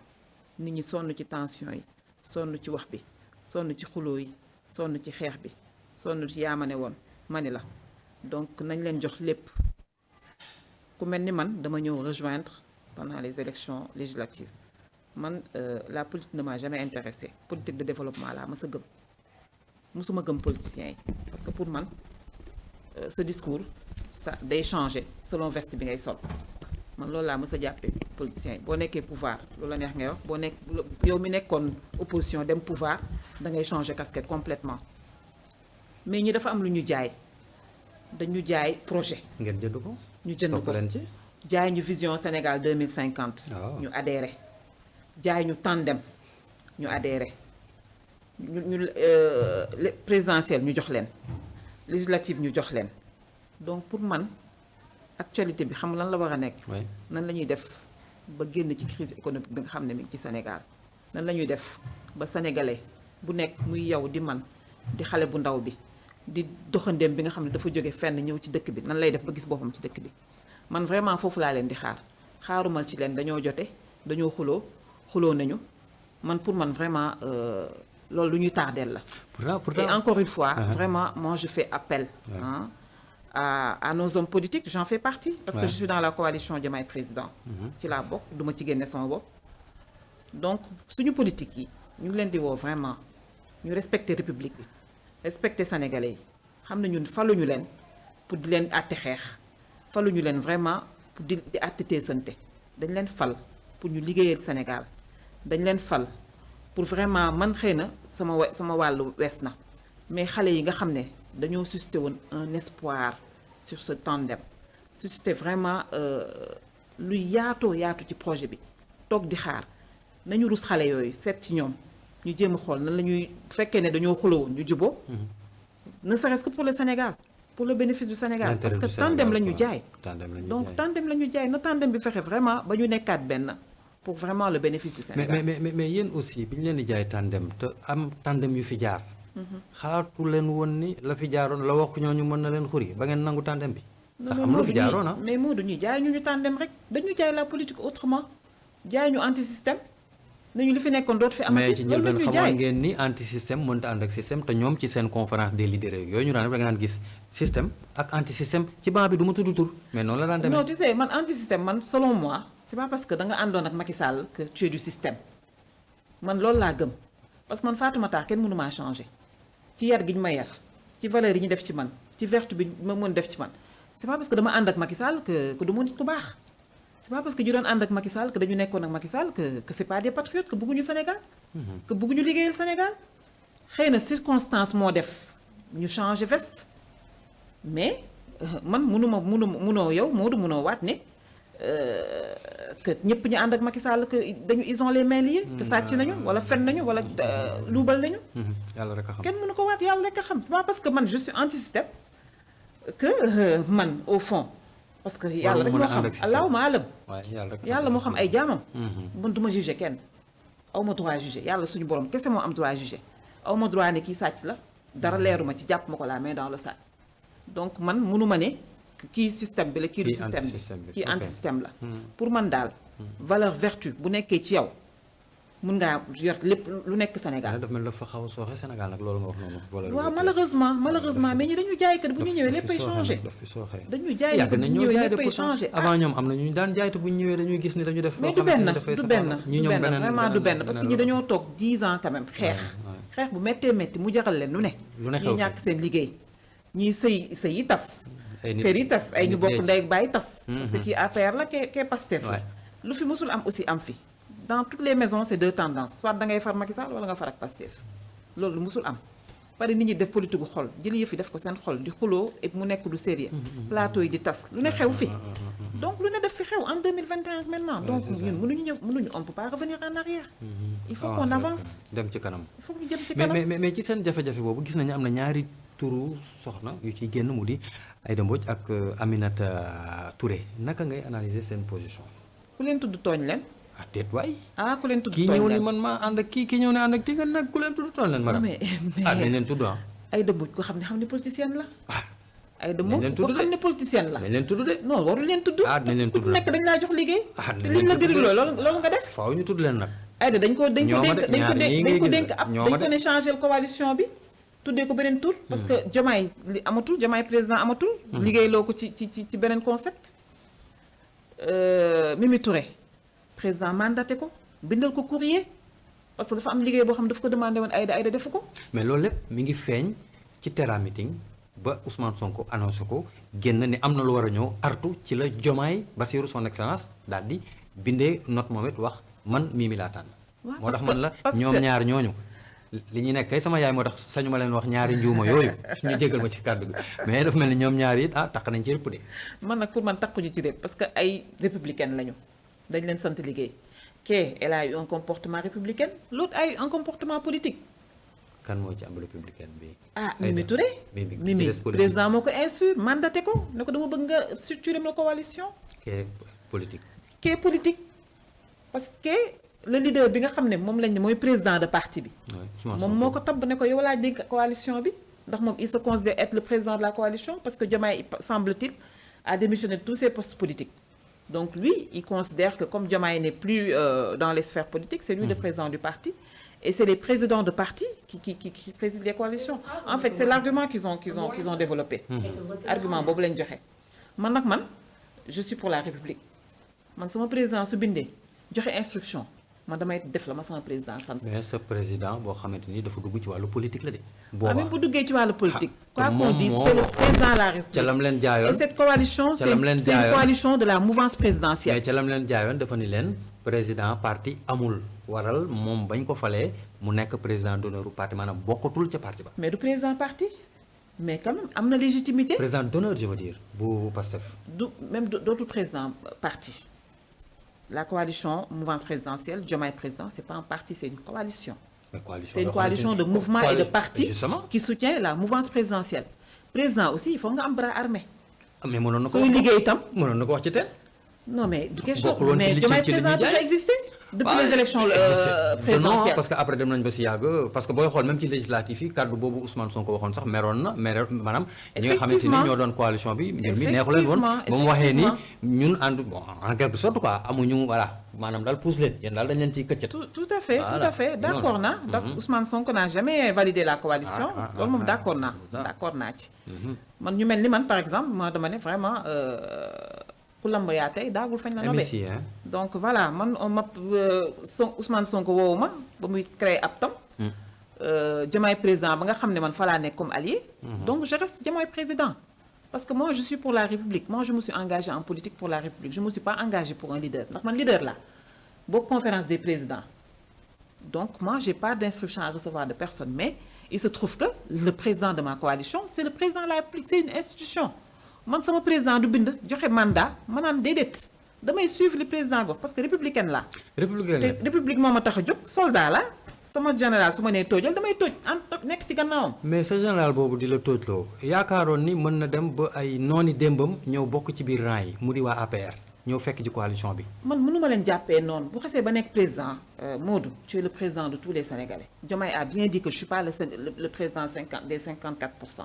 nit ñi sonn ci tension yi sonn ci wax bi sonn ci xuloo yi sonn ci xeex bi sonn ci yaamane woon mani la donc nañ leen jox lépp ku mel ni man dama ñëw rejoindre pendant les élections législatives man la politique ne m'a jamais intéressée politique de développement laa mës a gëm mësuma gëm politiciens yi parce que pour man ce discours ça day changer selon veste bi ngay sol man loolu laa mës a jàppee politiciens yi boo nekkee pouvoir loolu la neex ngay wax boo nekk yow mi nekkoon opposition dem pouvoir da ngay changer casquette complètement mais ñi dafa am lu ñu jaay dañu jaay projet. ngeen jënd ko. ñu jënd ko jaay ñu vision Sénégal 2050. ñu adhéré jaay ñu tandem ñu adhéré ñu présidentielle ñu jox leen législative ñu jox leen donc pour man actualité bi xam lan la war a nekk. nan la ñuy def ba génn ci crise économique bi nga xam ne mi ngi ci Sénégal nan la ñuy def ba sénégalais bu nekk muy yow di man di xale bu ndaw bi di doxandéem bi nga xam ne dafa jóge fenn ñëw ci dëkk bi nan lay def ba gis boppam ci dëkk bi man vraiment foofu laa leen di xaarumal ci leen dañoo jote dañoo xuloo nañu man pour man vraiment loolu lu ñuy tardeel la. Et encore une fois vraiment moi je fais appel à nos hommes politiques j'en fais partie parce que je suis dans la coalition Diomaye Président ci laa bokk duma ci génne sama bopp donc suñu politique yi ñu ngi leen di woo vraiment ñu respecter république bi respecter sénégalais yi xam ne ñun faluñu leen pour di leen àtte xeex faluñu leen vraiment pour di àtte teesante dañ leen fal pour ñu liggéeyal Sénégal dañ leen fal pour vraiment man xëy na sama wàllu wees na mais xale yi nga xam ne dañoo suscité woon un espoir sur ce tandem suscité vraiment lu yaatoo yaatu ci projet bi toog di xaar nañu rus xale yooyu seet ci ñoom ñu jéem a xool nan la ñuy fekkee ne dañoo xuloo ñu juboo ne serait-ce que pour le Sénégal pour le bénéfice du Sénégal parce que L'intérêt du Sénégal, tandem la ñu quoi. jaay Tandem la ñu donc jaay. tandem la ñu jaay na tandem bi fexe vraiment ba ñu nekkaat benn pour vraiment le bénéfice du Sénégal. mais yéen aussi bi ñu leen di jaay tandem te am tandem yu fi jaar. xalaatu leen woon ni la fi jaaroon la wax ñooñu mën na leen xuri ba ngeen nangu tandem bi. ndax am lu fi jaaroon ah. mais Modou ñuy jaay ñu tandem rek dañu jaay la politique autrement jaay ñu anti système nañu li fi nekkoon doot fi amati. mais ci njëlbeen xamoon ngeen ni anti système mënta ànd ak système te ñoom ci seen conférence des leaders yooyu ñu daan def da nga daan gis système ak anti système ci banc bi du ma tudd tur mais noonu la daan demee. non tu sais man anti système man selon moi c'est pas parce que da nga àndoon ak Macky Sall que tu es du système man loolu laa gëm parce que man Fatoumata kenn mënu maa changer ci yar gi ñu ma yar ci valeur yi ñu def ci man ci vertu bi ma mën def ci man c'est pas parce que dama ànd ak Macky Sall que du ma nit ku baax. C'est pas parce que ñu doon ànd ak Macky Sall que dañu nekkoon ak Macky Sall que c'est pas des patriotes que bëgguñu Sénégal. que bëgguñu liggéeyal Sénégal. xëy na circonstance moo def ñu changer veste mais man munoo yow Modou munoo waat ne que ñëpp ñu ànd ak Macky Sall que ils ont les mains liées. que sàcc nañu wala fen nañu wala luubal nañu. yàlla rek a xam kenn mënu ko waat yàlla rek a xam c'est pas parce que man je suis anti-système que man au fond. parce que yàlla rek moo xam allahuma alam yàlla moo xam ay jaamam man du ma juger kenn aw ma droit juger yàlla suñu borom kese moo am droit juger aw ma droit ne kii sàcc la dara leeruma ci jàpp ma ko la main dans le sac donc man mënu ma ne kii système bi la kii du système bi kii anti système la pour man daal valeur vertu bu nekkee ci yow mun ngaa yor lépp lu nekk Sénégal. dafa mel dafa xaw a sooxe Sénégal nag loolu nga wax noonu. waaw malheureusement mais ñi dañu jaay kat bu ñu ñëwee léppay changé. dañu jaay kat bu ñu ñëwee léppay changé. avant ñoom am na ñu daan jaay te bu ñu ñëwee dañuy gis ni dañu def. mais du benn vraiment du benn parce que ñi dañoo toog 10 ans quand même xeex bu méttee métti mu jaral leen lu ne. ñi ñàkk seen liggéey ñii sëy yi tas. kër yi tas ay ñu bokk ndey ak baay tas. parce que kii APR la kee Pastef la lu fi musul am aussi am fi. dans toutes les maisons c'est deux tendances soit da ngay far Macky Sall wala nga far ak Pastef loolu lu musul am bari nit ñi def politique gu xol jël yëf yi def ko seen xol di xuloo et mu nekk du sérieux plateau yi di tas lu ne xew fi donc lu ne def fi xew en 2021 maintenant donc ñun mënuñu on peut pas revenir en arrière il faut qu'on avance dem ci kanam il faut ñu jëm ci kanam mais ci seen jafe-jafe boobu gis nañu am na ñaari turu soxna yu ciy génn mu di Aïda Mbodj ak Aminata Touré naka ngay analyser seen position ku leen tudd tooñ leen ah déet waay. ku leen tudd kii ñëw ni man maa ànd ak kii ñëw ne ànd ak kii nga nag ku leen tudd toon leen ma mais nañ leen tudd Aïda Mbodj ko xam ne politicienne la Aïda nañ leen Mbodj ko tudd xam ne politicienne la nañ leen tudd de non warul leen tudd nañ leen tudd ku nekk dañ laa jox liggéey te liñ la diri loolu nga def faaw ñu tudd leen nag Aïda dañ ko dénk ab dañ ko ne changer coalition bi tuddee ko beneen tour parce que Diomaye li amatul Diomaye président amatul liggéey loo ko ci beneen concept Mimi Touré président mandaté ko bindal ko courrier parce que dafa am liggéey boo xam daf ko demandé woon Aïda defu ko. mais loolu lépp mi ngi feeñ ci Terra Meeting ba Ousmane Sonko annoncé ko génn ni am na lu war a ñëw artu ci la Diomaye Bassirou son excellence daal di bindee note moom it wax man Mimi laa tànn. moo tax man la ñoom ñaar ñooñu. li ñu nekk kay sama yaay moo tax sañu ma leen wax ñaari njuuma yooyu ñu jégal ma ci kàddu gi mais dafa mel ni ñoom ñaar it taq nañ ci rëpp de. man nag pour man takkuñu ci répp parce que ay républicaine lañu. dañ leen sant liggéey kee elle a eu un comportement républicain l'autre a eu un comportement politique. kan moo ci am républicain bi. Mimi Touré. Mimi président moo ko instruire mandaté ko ne ko dama bëgg nga structurer ma coalition. kee politique. parce que le leader bi nga xam ne moom lañ ne mooy président de parti bi. moom moo ko tabb ne ko yow laa dénk coalition bi ndax moom il se considère être le président de la coalition parce que Diomaye semble-t-il a démissionné de tous ses postes politiques. Donc lui, il considère que comme Diomaye n'est plus dans les sphères politiques, c'est lui le président du parti. Et c'est les présidents de parti qui président les coalitions. En fait, c'est l'argument qu'ils ont développé. Argument boobu lañ joxe. Man, je suis pour la République. Man sama président su bindee joxe instruction man damay def la ma sama président sant. mais ce président boo xamante ni dafa dugg ci wàllu politique la de. même bu duggee ci wàllu politique. quoi qu'on dise c'est le président de la République. ca lam leen jaayoon et cette coalition c'est une coalition de la mouvance présidentielle. mais ca lam leen jaayoon dafa ni leen président parti amul waral moom bañ ko falee mu nekk président d'honneur u parti maanaam bokkatul ca parti ba. mais du président parti mais quand même am na légitimité. président d'honneur je veux dire bu Pastef. même d'autres présidents parti. La coalition mouvance présidentielle, Diomaye président, c'est pas un parti, c'est une coalition. C'est une coalition de mouvements et de partis qui soutient la mouvance présidentielle. président aussi il faut nga am bras armé. mais mënoon na ko sooy liggéey itam. mënoon na ko wax ci teel. non mais du question bokkul woon mais ci Diomaye li président déjà existé. depuis les élections présidentielles. non parce que après dem nañ ba si yàgg parce que booy xool même ci législatif yi kaddu boobu Ousmane Sonko waxoon sax meroon na maanaam ñi nga xamante ni ñoo doon coalition bi mbir mi neexu leen woon ba mu waxee ni ñun ànd bon en quelque sorte quoi amuñu voilà maanaam daal pousse leen yéen daal dañ leen ciy këccat. tout à fait d'accord naa donc Ousmane Sonko n'a jamais validé la coalition loolu moom d'accord naa ci man ñu mel ni man par exemple moi dama ne vraiment ku lamb yaa tey daagul fañ la nobee donc voilà man on ma Ousmane Sonko woowu ma ba muy créer ab tam Diomaye président ba nga xam ne man fa laa nekk comme allié donc je reste Diomaye président parce que moi je suis pour la République moi je me suis engagée en politique pour la République je me suis pas engagée pour un leader ndax man leader la boo conférence des présidents donc moi j'ai pas d'instruction à recevoir de personne mais il se trouve que le président de ma coalition c'est le président de la République c'est une institution man sama président du bind joxe mandat ma naan déedéet damay suivre le président bi parce que républicaine la république moo ma tax a jóg soldat la sama général su ma nee tóojal damay tóoj nekk ci gannaawam. mais sa général boobu di la tóojloo yaakaaroon ni mën na dem ba ay nooni démbam ñëw bokk ci biir rang yi mu di waa APR ñëw fekk ci coalition bi. man mënuma leen jàppee noonu bu xasee ba nekk président Modou tu es le président de tous les Sénégalais Diomaye a bien dit que je suis pas le président des 54%.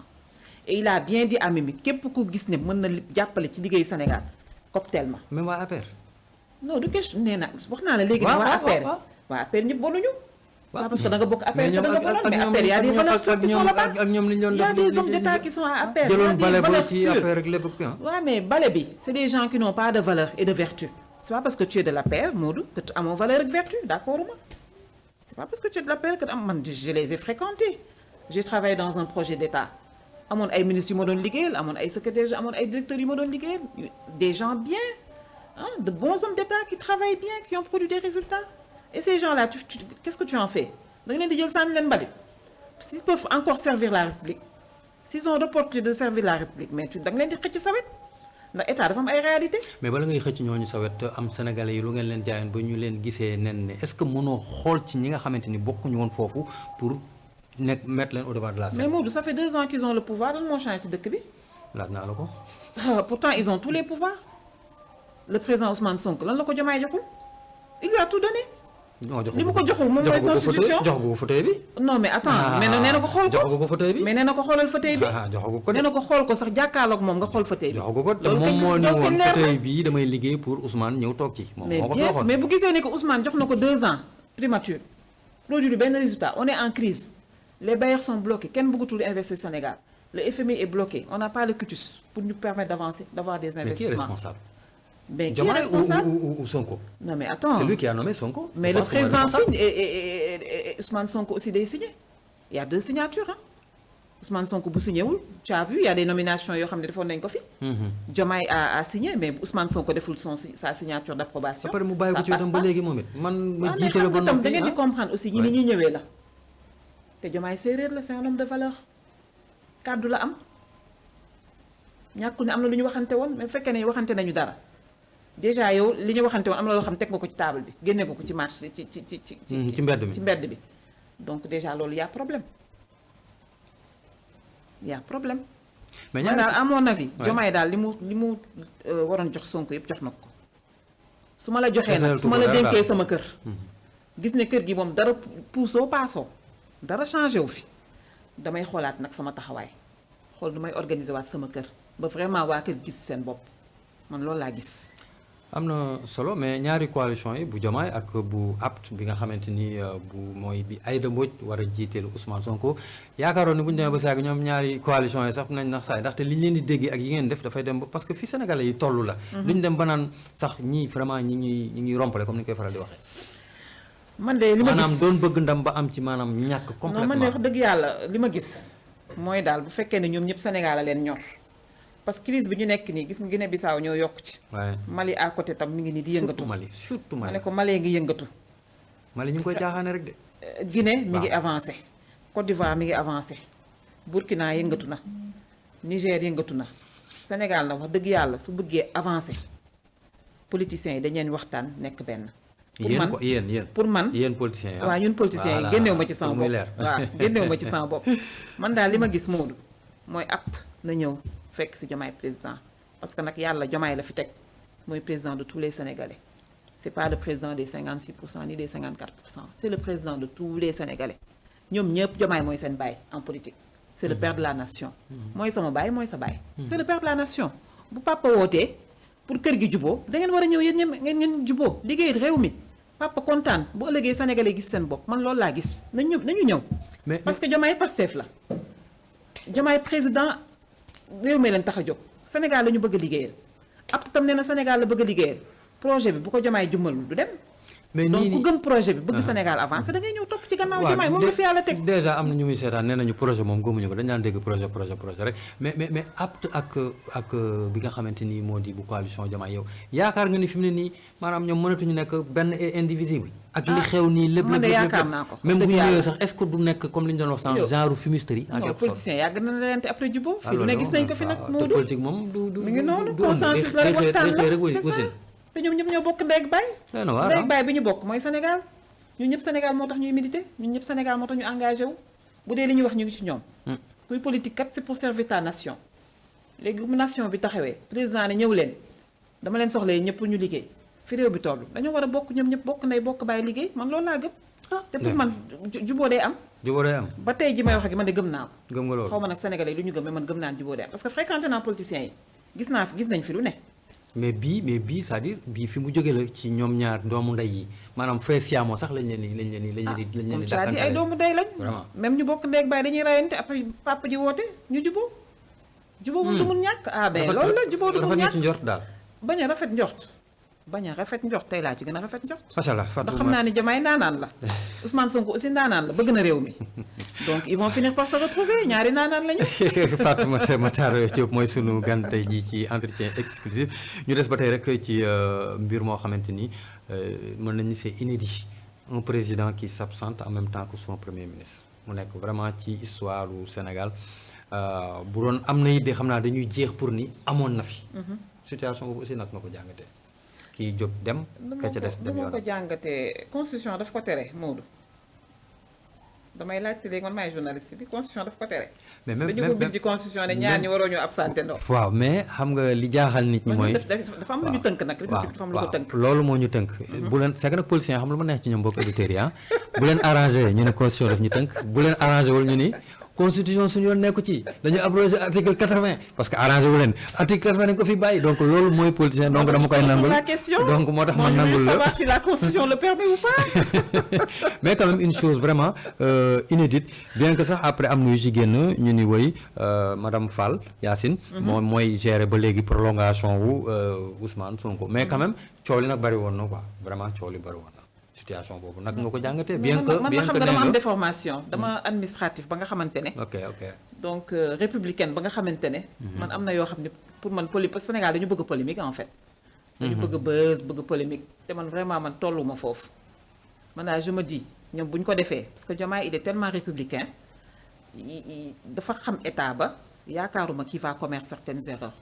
et il a bien dit à Mimi képp ku gis ne mën na jàppale ci liggéey Sénégal cocktail ma. même waa APR. non du question nee na wax naa la léegi. waa APR ñëpp boluñu. waaw parce que da nga bokk APR da nga boloon mais APR y a des valeurs sûres qui sont là-bas. ak ñoom li ñu doon y a des hommes d'État qui sont à APR. jëloon bale boo ci APR ak lépp. waaw mais bale bi c'est des gens qui n'ont pas de valeur et de vertu. c'est pas parce que tu es de l'APR Modou que tu amoo valeur ak vertu d'accord ma c'est pas parce que tu es de l'APR que man je les ai fréquentés j'ai travaillé dans un projet d'État. amoon ay ministres yu ma doon liggéeyal amoon ay secrétaires amoon ay directeurs yu ma doon liggéeyal des gens bien de bons hommes d'État qui travaillent bien qui ont produit des résultats et ces gens-là qu'est-ce que tu en fais da nga leen di jël sànni leen mbalit s'ils peuvent encore servir la République s'ils ont l'opportunité de servir la République mais da nga leen di xëcc sa wet ndax état dafa am ay réalité mais bala ngay xëcc ñooñu sa wet am sénégalais yi lu ngeen leen jaayoon ba ñu leen gisee nen ne est-ce que mënoo xool ci ñi nga xamante ni bokkuñu woon foofu pour mettre leen au devant de la scène. mais Modou ça fait 2 ans qu'ils ont le pouvoir lan moo changé ci dëkk bi. laaj naa la ko. pourtant ils ont tous les pouvoirs le président Ousmane Sonko lan la ko Diomaye joxul il lui a tout donné. non jox li mu ko joxul moom mooy constitution jox ko fauteuil bi. non mais attends mais nee na ko xool ko jox ko fauteuil bi. mais nee na ko xoolal fauteuil bi. jox ko nee na ko xool ko sax jàkkaarloog moom nga xool fauteuil bi. jox ko te moom moo ni woon fauteuil bi damay liggéey pour Ousmane ñëw toog ci. moom moo ko waxoon mais bu gisee ne que Ousmane jox na ko 2 ans primature produit benn résultat on est en crise les bailleurs sont bloqués kenn bëggatul investir Sénégal le FMI est bloqué on n'a pas le cutus pour nous permettre d'avancer d'avoir des investissements. Mais qui est responsable? Mais qui est responsable? Ou Sonko? Non mais attends. C'est lui qui a nommé Sonko. Mais le président signe et Ousmane Sonko aussi day signé. Il y a 2 signatures hein. Ousmane Sonko bu signé wul tu as vu il y a des nominations yoo xam ne defoon nañ ko fi. Diomaye a signé mais Ousmane Sonko deful sa signature d'approbation. après mu bàyyi ko ci wetam ba léegi moom it man ma jiite la ba noppi da ngeen di comprendre aussi ñi ni ñuy ñëwee la. te Diomaye séeréer la c'est un homme de valeur kàddu la am ñàkkul ne am na lu ñu waxante woon mais bu fekkee ne waxante nañu dara déjà yow li ñu waxante woon am na loo xam teg nga ko ci table bi génne ko ci marché ci mbedd bi donc déjà loolu y a problème mais daal à mon avis Diomaye daal li mu waroon jox Sonko yëpp jox na ko su ma la joxee nag su ma la dénkee sama kër gis ne kër gi moom dara puusoo paasoo dara changé wu fi damay xoolaat nag sama taxawaay xool du may organiser waat sama kër ba vraiment waa kër gis seen bopp man loolu laa gis. am na solo mais ñaari coalition yi bu Diomaye ak bu APT bi nga xamante ni bu mooy bi Aïda Mbodj war a jiiteelu Ousmane Sonko yaakaaroon ni bu ñu demee ba saa ñoom ñaari coalition yi sax nañ nax saay ndaxte li ñu leen di déggee ak yi ngeen def dafay dem ba parce que fi Sénégalais yi toll la. duñ dem ba naan sax ñii vraiment ñi ngi rompale comme ni ñu koy faral di waxee. man de li ma gis maanaam doon bëgg ndam ba am ci maanaam ñàkk complètement. non man de wax dëgg yàlla li ma gis mooy daal bu fekkee ne ñoom ñëpp Sénégal a leen ñor parce que crise bi ñu nekk nii gis nga Guinée Bissau ñoo yokk ci. Mali à côté tam mi ngi nii di yëngatu. surtout Mali ma ne ko Mali ngi yëngatu. Mali ñu ngi koy jaaxaane rek de. Guinée mi ngi avancé. Côte d'Ivoire mi ngi avancé. Burkina yëngatu na. Niger yëngatu na. Sénégal nag wax dëgg yàlla su bëggee avancé politiciens yi dañ leen waxtaan nekk benn. pour man yéen politiciens yi waaw ñun politiciens yi génneewu ma ci sama bopp waaw génneewu ma ci sama bopp man daal li ma gis Modou mooy apte na ñëw fekk ci Diomaye président parce que nag yàlla Diomaye la fi teg mooy président de tous les Sénégalais c'est pas le président des 56% ni des 54%, c'est le président de tous les Sénégalais ñoom ñëpp Diomaye mooy seen baay en politique c'est le père de la nation mooy sama baay mooy sa baay c'est le père de la nation bu papa wootee pour kër gi juboo da ngeen war a ñëw yéen ñëpp ngeen juboo liggéey réew mi papa kontaan bu ëllëgee Sénégalais gis seen bopp man loolu laa gis nañu ñëw parce que Diomaye Pastef la Diomaye président réew mi leen tax a jóg Sénégal la ñu bëgg a liggéeyal ab tam nee na Sénégal la bëgg a liggéeyal projet bi bu ko Diomaye jummalul du dem mais donc ku gëm projet bi bëgg Sénégal avancé da ngay ñëw topp ci gannaaw Diomaye moom la fi yàlla teg déjà am na ñu muy seetaan nee nañu projet moom gëmuñu ko dañ daan dégg projet rek mais apte ak bi nga xamante ni moo di bu coalition Diomaye yow yaakaar nga ni fi mu ne nii maanaam ñoom mënatuñu nekk benn et indivisible ak li xew nii lépp man de yaakaar naa ko même bu ñu ñëwee sax est-ce que du nekk comme li ñu doon wax sànq genre fumisterie non politicien yàgg na leen te après jubóo fi lu ne gis nañ ko fi nag te politique moom du mi ngi noonu consensus la rek waxtaan la c'est ça te ñoom ñëpp ñoo bokk ndey ak baay ndey ak baay bi ñu bokk mooy Sénégal ñun ñëpp Sénégal moo tax ñuy militer ñun ñëpp Sénégal moo tax ñu engagé wu bu dee li ñuy wax ñu ngi ci ñoom kuy politique kat c'est pour servir ta nation léegi bu nation bi taxawee président ne ñëw leen dama leen soxla ñëpp ñu liggéey fi réew bi toll dañoo war a bokk ñoom ñëpp bokk ndey bokk baay liggéey man loolu laa gëm te pour man juboo day am ba tey ji may wax ak man de gëm naa ko gëm nga loolu xaw ma nag Sénégalais yi lu ñu gëm mais man gëm naa juboo day am parce que fréquenté naa politiciens yi gis nañ fi lu ne mais bii c'est-à-dire bii fi mu jóge la ci ñoom ñaar doomu ndey yi maanaam frère siamoo sax lañ leen di comme ça di ay doomu ndey lañ même ñu bokk ndey ak baay dañuy rayante après papa ji woote ñu juboo moom du mun ñàkk ben loolu la juboo du mun ñàkk ci njort daal bañ a rafet njort tey laa ci gën a rafet njort macha allah ndax xam naa ni Diomaye ndaanaan la Ousmane Sonko aussi ndaanaan la bëgg na réew mi donc ils vont finir par se retrouver ñaari ndaanaan lañu Fatoumata Matar Diop mooy sunu gan tey jii ci entretien exclusif ñu des ba tey rek ci mbir moo xamante ni mën nañu c'est inédit un président qui s'absente en même temps que son premier ministre mu nekk vraiment ci histoire du Sénégal bu doon am na it de xam naa dañuy jeex pour ni amoon na fi situation boobu aussi nag nga ko jàngatee kii jóg dem ka ca des dem yoon ko jàngatee constitution daf ko tere Maodo damay laajte léegi man maay journaliste bi constitution daf ko tere mais même dañu ko bind ci constitution ne ñaar ñi waroo ñu absenté ndox waaw mais xam nga li jaaxal nit ñi mooy dafa am lu ñu tënk nag dafa am lu ko tënk loolu moo ñu tënk bu leen c'est que nag politicien xam lu ma neex ci ñoom bokk auditeurs yi bu leen arrangé ñu ne constitution daf ñu tënk bu leen arrangé wul ñu ni constitution suñu yoon nekku ci dañu abrogé article 80 parce que arrangé wu leen article 80 dañ ko fi bàyyi donc loolu mooy politicien donc dama koy nangul donc moo tax ma nangul la savoir si la constitution le permet ou pas mais quand même une chose vraiment inédite bien que sax après am na yu ci génn ñu ni woy madame Fall Yacine moom mooy gérer ba léegi prolongation wu Ousmane Sonko mais quand même coow li nag bari woon na quoi vraiment coow li bari woon na situation boobu nag nga ko jàngatee bien que man xam nga dama am déformation dama administratif ba nga xamante ne ok donc républicaine ba nga xamante ne man am na yoo xam ne pour man Sénégal dañu bëgg polémique en fait dañu bëgg buzz bëgg polémique te man vraiment man tolluma foofu man daal je me dis ñoom bu ñu ko defee parce que Diomaye il est tellement républicain dafa xam état ba yaakaaruma qu'il va commettre certaines erreurs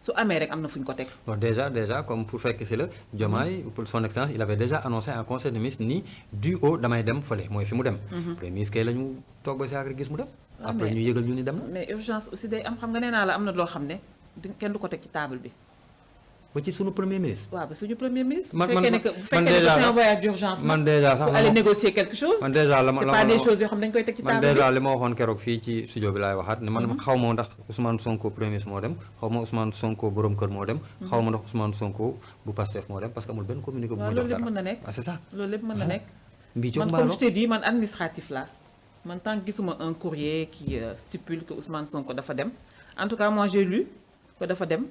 su amee rek am na fu ñu ko teg. bon déjà comme pour fekk si la Diomaye pour son excellence il avait déjà annoncé en conseil des ministres ni du haut damay dem fële mooy fi mu dem. premier ministre kay la ñu toog ba si àgg gis mu dem. après ñu yëgal ñu ni dem na. mais urgence aussi day am xam nga nee naa la am na loo xam ne kenn du ko teg ci table bi. ba ci sunu premier ministre. waaw ba suñu premier ministre. bu fekkee ne que c'est un voyage d'urgence. man déjà sax pour aller négocier quelque chose. man déjà c'est pas des choses yoo xam dañ koy teg ci table bi. man déjà li ma waxoon keroog fii ci studio bi laay waxaat ne man xaw ma ndax Ousmane Sonko premier ministre moo dem xaw ma Ousmane Sonko borom kër moo dem. xaw ma ndax Ousmane Sonko bu Pastef moo dem parce que amul benn communiqué bu mu jox dara. loolu lépp mën na nekk c'est ça. loolu lépp mën na nekk. mbii man comme je t'ai dit man administratif la man tant que gisuma un courrier qui stipule que Ousmane Sonko dafa dem en tout cas moi j'ai lu que dafa dem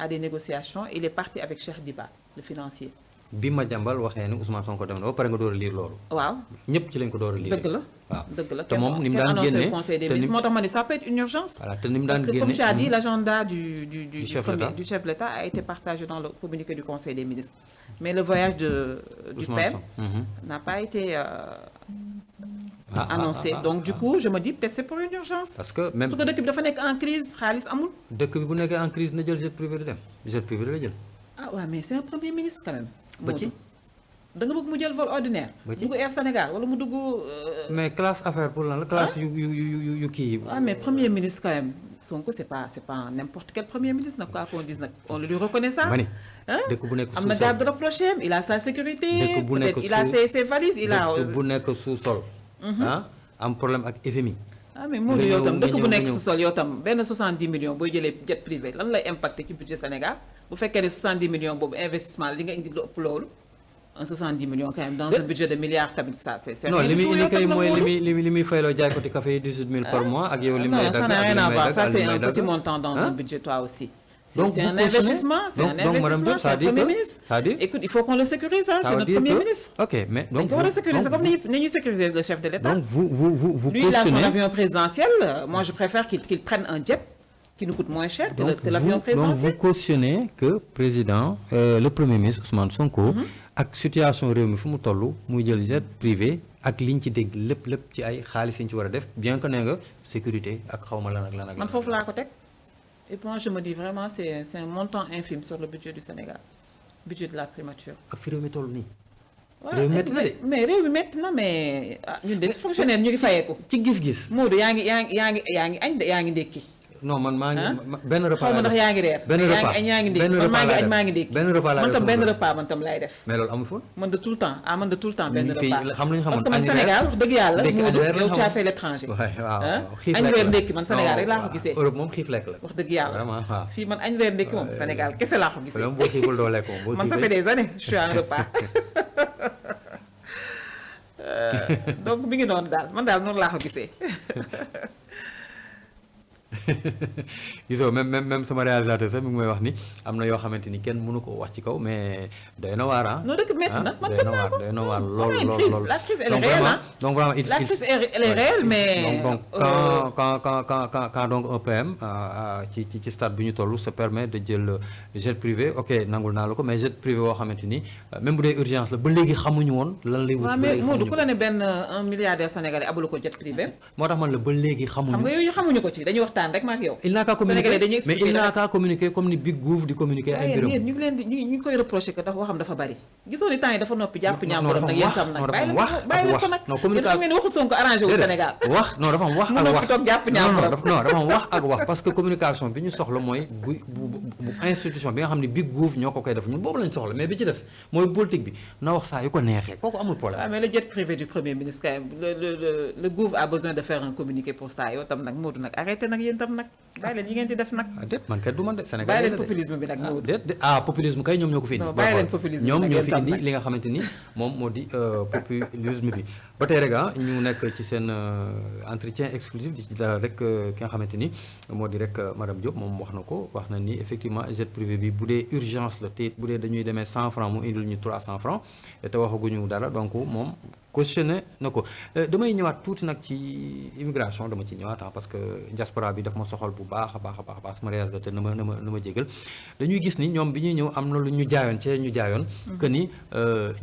à des négociations il est parti avec Cheikh Diba le financier. bi ma jàmbal waxee ni Ousmane Sonko dem na ba pare nga door a lire loolu. waaw ñëpp ci lañ ko door a lire. dëgg la waaw dëgg la te moom ni mu daan génnee conseil des ministres moo tax ma ne ça peut être une urgence. voilà te ni mu daan parce que génne comme tu as dit l'agenda du chef de l'État a été partagé dans le communiqué du conseil des ministres mais le voyage du PM n'a pas été annoncé donc du coup je me dis peut-être c'est pour une urgence. parce que même surtout que dëkk bi dafa nekk en crise xaalis amul. dëkk bi bu nekkee en crise na jël jet privé di dem jet privé la jël. ah waaw mais c'est un premier ministre quand même. ba ci da nga bëgg mu jël vol ordinaire. ba ci dugg Air Sénégal wala mu dugg. mais classe affaire pour lan la classe yu kii yi. ah mais premier ministre quand même Sonko c'est pas n'importe quel premier ministre nag quoi qu'on dise nag on lui reconnaît ça. ma ni hein dëkk bu nekk am na garde rapproché il a sa sécurité. dëkk bu nekk peut-être il a ses valises il a. dëkk bu nekk sous-sol. am problème ak FMI. mais Modou yow tam dëkk bu nekk sous-sol yow tam benn 70 millions booy jëlee jet privé lan lay impacté ci budget Sénégal bu fekkee ne 70 millions boobu investissement li nga indi lu ëpp loolu. un 70 millions quand même dans un budget de milliards tamit ça c'est non li muy indi kay mooy li muy fayloo jaaykoti café yi 18 000 par mois ak yow li may dagg ça n'a rien à voir ça c'est un petit montant dans un budget toi aussi. C'est un investissement, c'est un investissement, c'est un premier ministre. Écoute, il faut qu'on le sécurise, hein, c'est notre premier ministre. Ok, mais donc. Il faut le sécuriser comme nous sécuriser le chef de l'État. Donc vous lui, il a son avion présidentiel. Moi, je préfère qu'il prenne un jet qui nous coûte moins cher que l'avion présidentiel. Donc vous cautionnez que président, le premier ministre Ousmane Sonko, ak situation réew mi fu mu toll muy jël jet privé ak liñ ci dégg lépp ci ay xaalis yi ñu ci war a def bien que nee nga sécurité ak xawma lan ak lan ak. man foofu laa ko teg. Et moi, je me dis vraiment, c'est un montant infime sur le budget du Sénégal. Budget de la primature. ak fi réew mi toll nii. réew mi métti na de. mais réew mi métti na mais ñun de fonctionnaire ñu ngi fayeeku. ci gis-gis. Modou yaa ngi añ de yaa ngi ndékki. non man maa ngi benn repas xaw ma ndax yaa ngi reer. benn repas yaa ngi ndékki man maa ngi añ maa ngi ndékki. benn repas laa man tam benn repas man tam laay def. mais loolu amul foofu. man de tout le temps man de tout le temps benn repas. xam nañu xamoon parce que man Sénégal wax dëgg yàlla. Modou yow tu as fait l'étranger. waaw añ reer ndékki man Sénégal rek laa ko gisee. Europe moom xiif lekk la. wax dëgg yàlla vraiment waaw. fii man añ reer ndékki moom Sénégal kese laa ko gisee. boo xiiful doo lekk moom man ça fait des années je suis en repas. donc mi ngi noonu daal man daal noonu laa ko gisee. gisoo même sama réalisateur sax mi ngi may wax ni am na yoo xamante ni kenn mënu ko wax ci kaw mais doy na waar ah. non dëkk métti na man doy na waar lool. la crise elle est réelle donc vraiment la crise elle est réelle mais. donc quand donc un PM ci stade bi ñu toll se permet de jël jet privé ok nangul naa la ko mais jet privé boo xamante ni même bu dee urgence la ba léegi xamuñu woon lan lay. wut mais Modou ku la ne benn un milliardaire sénégalais abulu ko jet privé. moo tax man la ba léegi xamuñu. xam nga yooyu xamuñu ko ci dañuy waxtaan rek ma ak yow. il n'a qu'à communiquer mais il n'a qu'à communiquer comme ni Big Gouv di communiquer ay mbiram. ñu ngi leen di ñu ngi koy reprocher que dafa waxam dafa bari gisoo ni temps yi dafa noppi jàpp ñàmburam nag yéen tam nag bàyyi leen ko nag non communication ngeen waxu Sonko arrangé wu Sénégal wax non dafa am wax ak wax toog jàpp ñàmburam non dafa am wax ak wax parce que communication bi ñu soxla mooy bu institution bi nga xam ne Big Gouv ñoo ko koy def ñun boobu lañ soxla mais bi ci des mooy politique bi na wax saa yu ko neexee kooku amul problème. mais le jet privé du premier ministre quand même le Gouv a besoin de faire un communiqué pour ça yow tam nag Modou nag arrêté nag yéen tam nag bàyyi leen yi ngeen di def nag. déet man kat du man de Sénégal bàyyi leen populisme bi nag Modou. déet populisme kay ñoom ñoo ko fi indi. non bàyyi leen populisme bi ñoom nag ñoo fi indi li nga xamante ni moom moo di populisme bi. ba tey rek ñu nekk ci seen entretien exclusif di ci dalal rek ki nga xamante ni moo di rek madame Diop moom wax na ko wax na ni effectivement jet privé bi bu dee urgence la te bu dee dañuy demee 100 francs mu indil ñu 300 francs te waxaguñu dara donc moom cautionné na ko damay ñëwaat tuuti nag ci immigration dama ci ñëwaat parce que diaspora bi daf ma soxal bu baax a baax sama réalisateur na ma jégal dañuy gis ni ñoom bi ñuy ñëw am na lu ñu jaayoon ci ñu jaayoon que ni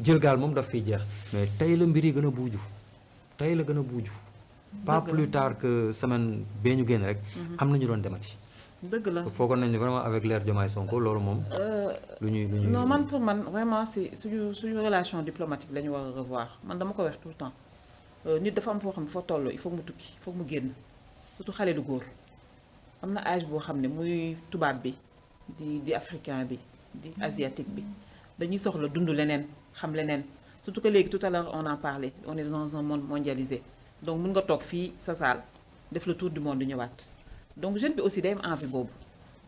jël gaal moom daf fiy jeex mais tey la mbir yi gën a buuju tey la gën a buuju pas plus tard que semaine bee ñu génn rek am na ñu doon demati dëgg la foogoon nañ ne vraiment avec l'ère Diomaye Sonko loolu moom lu ñuy non man pour man vraiment c'est suñu relation diplomatique la ñu war a revoir man dama ko wax tout le temps nit dafa am foo xam ne foo toll il faut mu tukki il faut mu génn surtout xale du góor am na âge boo xam ne muy tubaab bi di africain bi di asiatique bi dañuy soxla dund leneen xam leneen surtout que léegi tout à l'heure on en parlait on est dans un monde mondialisé donc mun nga toog fii sa saal def le tour du monde ñëwaat donc jeune bi aussi day am envie boobu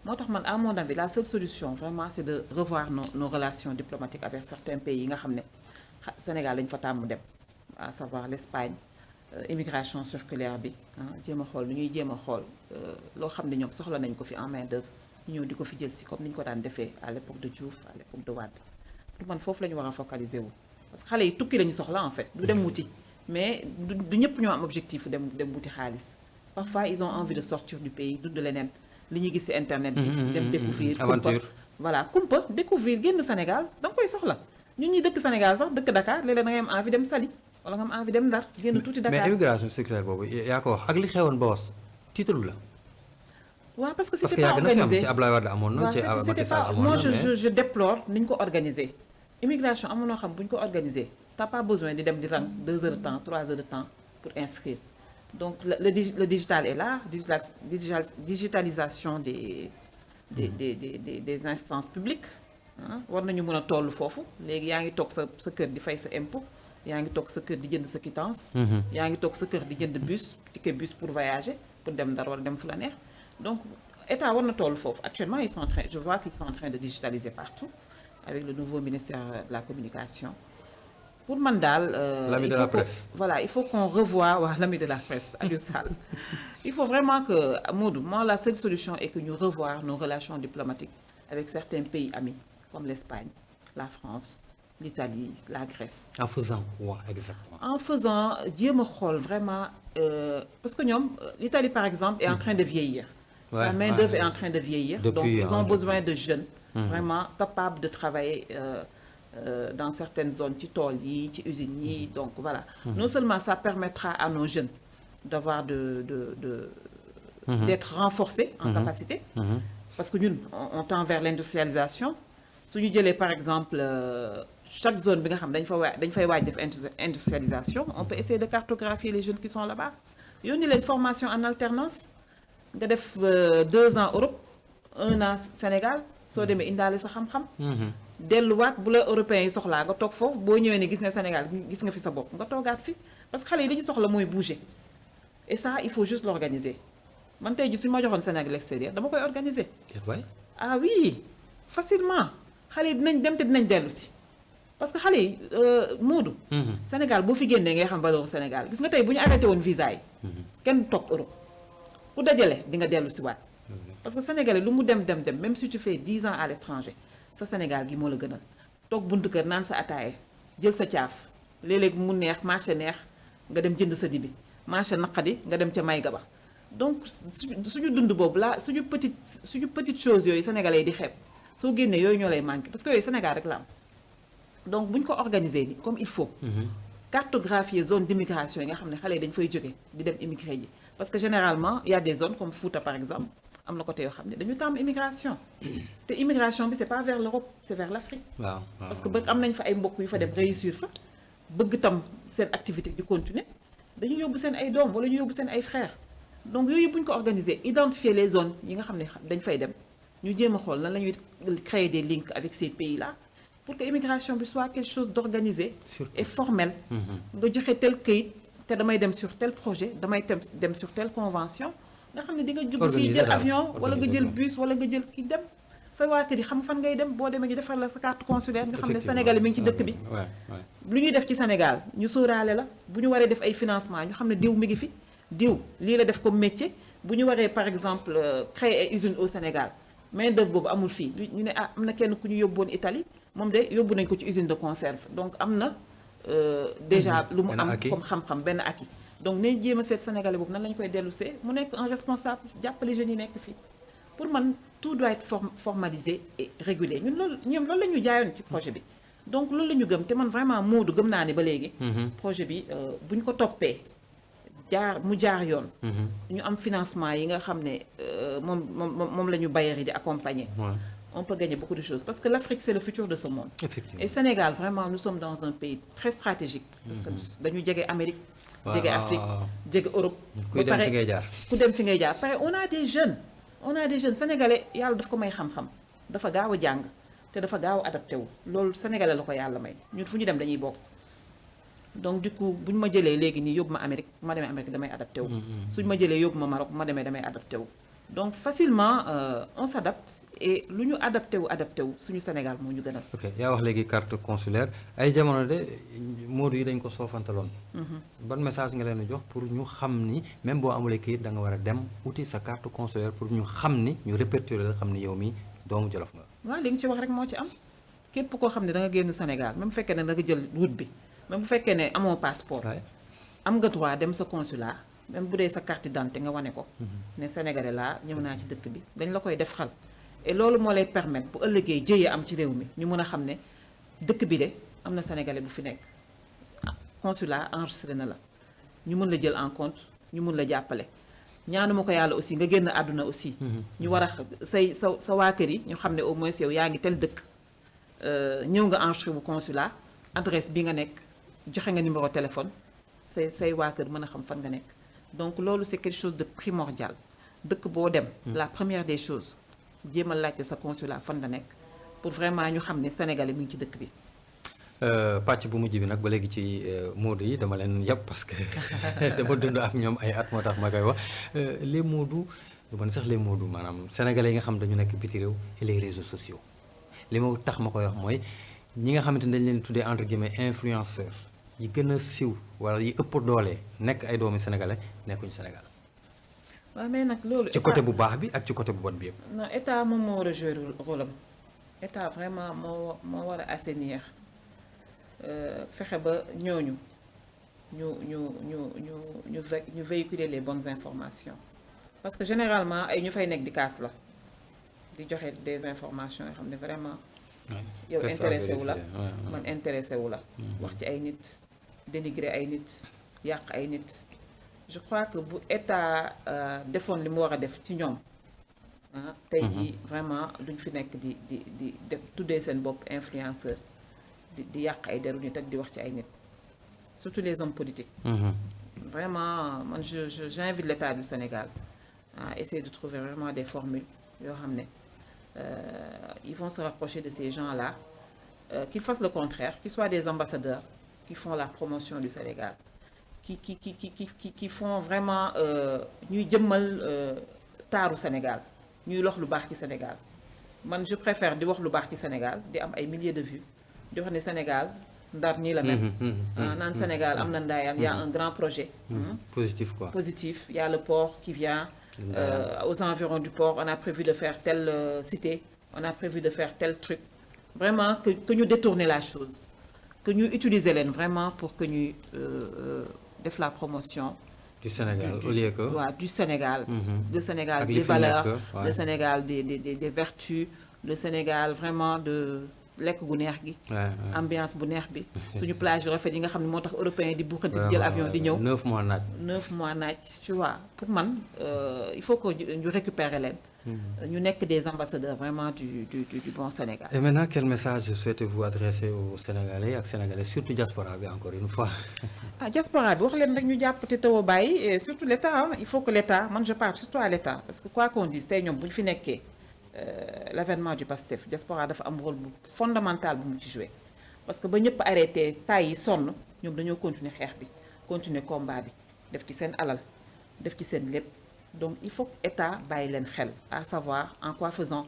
moo tax man à mon avis la seule solution vraiment c'est de revoir nos relations diplomatiques avec certains pays yi nga xam ne Sénégal lañu fa tàmm dem à savoir l'Espagne immigration circulaire bi jéem a xool lu ñuy jéem a xool loo xam ne ñoom soxla nañ ko fi en main d'œuvre ñu ñëw di ko fi jël si comme ni ñu ko daan defee à l'époque de Diouf à l'époque de Wade pour man foofu la ñu war a focaliser wu parce que xale yi tukki la ñu soxla en fait du dem wuti mais du ñëpp ñoo am objectif dem wuti xaalis parfois ils ont envie de sortir du pays dund leneen li ñu gis ci internet bi dem découvrir aventure voilà kumpa découvrir génn Sénégal da nga koy soxla ñun ñi dëkk Sénégal sax dëkk Dakar léeg-léeg da ngay am envie dem Saly wala nga am envie dem Ndar génn tuuti Dakar mais immigration circulaire boobu yaa ko wax ak li xewoon Baos titre la waaw parce que c'était pas organisé ci Abdoulaye Wade amoon na ci Macky Sall amoon na moi je déplore ni ñu ko organisé immigration amoon noo xam bu ñu ko organisé t'as pas besoin di dem di rang 2 heures de temps 3 heures de temps pour inscrire Donc le digital est là, digitalisation des instances publiques. War nañu mën a toll foofu léegi yaa ngi toog sa kër di fay sa impôt yaa ngi toog sa kër di jënd sa quittance. yaa ngi toog sa kër di jënd ticket bus pour voyager pour dem Ndar wala dem fu la neex. Donc état war na toll foofu actuellement je vois qu'ils sont en train de digitaliser partout avec le nouveau ministère de la communication. Pour man daal l'ami de la presse. Voilà, il faut qu'on revoie l'ami de la presse, Aliou Sall. Il faut vraiment que Modou, moi la seule solution est que nous revoir nos relations diplomatiques avec certains pays amis comme l'Espagne, la France, l'Italie, la Grèce. En faisant quoi exactement? En faisant jéem a xool vraiment parce que l'Italie par exemple est en train de vieillir. Sa main-d'œuvre est en train de vieillir. Donc ils ont besoin de jeunes vraiment capables de travailler dans certaines zones, ci tool yi, ci usines yi. Donc voilà. Non seulement ça permettra à nos jeunes d'avoir d'être renforcés en capacité, parce que nous on tend vers l'industrialisation. Si nous disons par exemple chaque zone bi nga xam dañ fay waaj def industrialisation, on peut essayer de cartographier les jeunes qui sont là-bas. Yónni leen formation en alternance nga def 2 ans Europe 1 an Sénégal soo demee indaale sa xam-xam. delluwaat bu la européens yi soxlaa nga toog foofu boo ñëwee ne gis ne Sénégal gis nga fi sa bopp nga toogaat fi parce que xale yi li ñu soxla mooy bouger et ça il faut juste l'organiser man tey ji suñu ma joxoon Sénégal extérieur dama koy organiser. Ah oui facilement xale yi dinañ dem te dinañ dellu si parce que xale yi Moodu. Sénégal boo fi génnee ngay xam valeur Sénégal gis nga tey bu ñu arrêté woon visa yi. kenn toog Europe pour dajale di nga dellu si waat parce que Sénégalais lu mu dem même si tu fais 10 ans à l'étranger sa Sénégal gi moo la gënal toog buntu kër naan sa ataaye jël sa caaf léeg-léeg mu neex marché neex nga dem jënd sa dibi marché naqadi nga dem ca Mayga ba donc suñu dund boobu la suñu petite chose yooyu sénégalais yi di xeeb soo génnee yooyu ñoo lay manqué parce que yooyu Sénégal rek la am donc bu ñu ko organiser ni comme il faut cartographier zone d'immigration yi nga xam ne xale yi dañ fay jóge di dem immigré ji parce que généralement il y a des zones comme Fouta par exemple am na côté yoo xam ne dañu tàmm immigration te immigration bi c'est pas vers l'Europe c'est vers l'Afrique parce que ba am nañ fa ay mbokk yu fa dem réussir fa bëgg tam seen activité di continuer dañu yóbbu seen ay doom wala ñu yóbbu seen ay frères donc yooyu bu ñu ko organiser identifier les zones yi nga xam ne dañ fay dem ñu jéem a xool nan la ñuy créer des liens avec ces pays là pour que immigration bi soit quelque chose d'organisé et formel nga joxe tel këyit te damay dem sur tel projet damay dem sur telle convention nga xam ne di nga jóg fii jël avion wala nga jël bus wala nga jël kii dem sa waa kër yi xam fan ngay dem boo demee ñu defal la sa carte consulaire nga xam ne Sénégal mi ngi ci dëkk bi lu ñuy def ci Sénégal ñu sóoraale la bu ñu waree def ay financement ñu xam ne diw mi ngi fi diw lii la def comme métier bu ñu waree par exemple créer ay usines au Sénégal main d'œuvre boobu amul fii ñu ne am na kenn ku ñu yóbboon Italie moom de yóbbu nañ ko ci usine de conserve donc am na déjà lu mu am comme xam-xam benn acquis donc nañ jéem a seet sénégalais boobu nan lañ koy dellusee mu nekk un responsable jàppale jeunes yi nekk fii pour man tout doit être formalisé et régulé ñoom loolu la ñu jaayoon ci projet bi donc loolu la ñu gëm te man vraiment Moodu gëm naa ne ba léegi projet bi bu ñu ko toppee mu jaar yoon ñu am financement yi nga xam ne moom la ñu bailleurs yi di accompagner on peut gagner beaucoup de choses parce que l'Afrique c'est le futur de ce monde et Sénégal vraiment nous sommes dans un pays très stratégique parce que dañu jege Amérique jege Afrique jege Europe ku dem fi ngay jaar pare on a des jeunes sénégalais yàlla daf ko may xam-xam dafa gaaw a jàng te dafa gaaw a adapté wu loolu sénégalais la ko yàlla may ñun fu ñu dem dañuy bokk donc du coup bu ñu ma jëlee léegi nii yóbbu ma Amérique bu ma demee Amérique damay adapté wu suñu ma jëlee yóbbu ma Maroc bu ma demee damay adapté wu donc facilement on s'adapte et lu ñu adapté wu suñu Sénégal moo ñu gënal. ok yaa wax léegi carte consulaire ay jamono de Moodu yi dañ ko soofantaloon. ban message nga leen di jox pour ñu xam ni même boo amulee kayit da nga war a dem uti sa carte consulaire pour ñu xam ni ñu répertorier la xam ni yow mi doomu Jolof nga. waaw li nga ci wax rek moo ci am képp koo xam ne da nga génn Sénégal même bu fekkee ne da nga jël route bi même bu fekkee ne amoo passeport. am nga droit dem sa consulat même bu dee sa carte d'identité nga wane ko. ne Sénégalais laa ñëw naa ci dëkk bi dañ la koy def xal. et loolu moo lay permettre bu ëllëgee jëyee am ci réew mi ñu mën a xam ne dëkk bi de am na sénégalais bu fi nekk consulat enregistré na la ñu mën la jël en compte ñu mën la jàppale ñaanuma ko yàlla aussi nga génn àdduna aussi ñu war a sa waa kër yi ñu xam ne au moins yow yaa ngi tel dëkk ñëw nga enregistré bu consulat adresse bi nga nekk joxe nga numéro téléphone say waa kër mën a xam fan nga nekk donc loolu c'est quelque chose de primordial dëkk boo dem la première des choses jéem a laajte sa consulat fan la nekk pour vraiment ñu xam ne sénégalais mi ngi ci dëkk bi. pàcc bu mujj bi nag ba léegi ci Modou yi dama leen yàpp parce que dama dund ak ñoom ay at moo tax ma koy wax les Modou du man sax les Modou maanaam sénégalais yi nga xam dañu nekk biti réew et les réseaux sociaux li ma tax ma koy wax mooy ñi nga xamante ne dañ leen tuddee entre guillemets influenceur yi gën a siiw wala yi ëpp doole nekk ay doomi sénégalais nekkuñu Sénégal. waaw mais nag loolu. ci côté bu baax bi ak ci côté bu bon bi yëpp. non état moom moo war a jouer rôle am état vraiment moo war a assainir fexe ba ñooñu ñu véhiculer les bonnes informations parce que généralement ay ñu fay nekk di kaas la di joxe des informations yoo xam ne vraiment. yow intéressé wu la man intéressé wu la. wax ci ay nit dénigrer ay nit yàq ay nit. je crois que bu état defoon li mu war a def ci ñoom tey jii vraiment duñ fi nekk di def tuddee seen bopp influenceur di yàq ay deru nit ak di wax ci ay nit surtout les hommes politiques. Vraiment man j'invite l'état du Sénégal à essayer de trouver vraiment des formules yoo xam ne ils vont se rapprocher de ces gens-là qu'ils fassent le contraire qu'ils soient des ambassadeurs qui font la promotion du Sénégal qui font vraiment ñuy jëmmal taaru Sénégal ñuy wax lu baax ci Sénégal man je préfère di wax lu baax ci Sénégal di am ay milliers de vues di wax ne Sénégal Ndar nii la mel naan Sénégal am na ndaayaan y a un grand projet positif quoi positif y a le port qui vient aux environs du port on a prévu de faire telle cité on a prévu de faire tel truc vraiment que ñu détourner la chose que ñu utiliser leen vraiment pour que ñuy def la promotion du Sénégal au lieu que du Sénégal le Sénégal des valeurs le Sénégal des vertus le Sénégal vraiment de lekk gu neex gi ambiance bu neex bi suñu plage yu rafet yi nga xam ne moo tax européens yi di buuxante di jël avion di ñëw 9 mois naaj tu vois pour man il faut que ñu récupérer leen ñu nekk des ambassadeurs vraiment du bon Sénégal. Et maintenant quel message souhaitez-vous adresser aux Sénégalais ak Sénégalais surtout diaspora bi encore une fois. Diaspora bi wax leen rek ñu jàpp te taw a bàyyi et surtout l'État il faut que l'État man je parle surtout à l'État parce que quoi qu'on dise tey ñoom bu ñu fi nekkee l'avènement du PASTEF diaspora dafa am rôle bu fondamental bu mu ci joué parce que ba ñëpp arrêté tay yi sonn ñoom dañoo continuer xeex bi continuer combat bi def ci seen alal def ci seen lépp. Donc il faut que l'État bàyyi leen xel à savoir en quoi faisant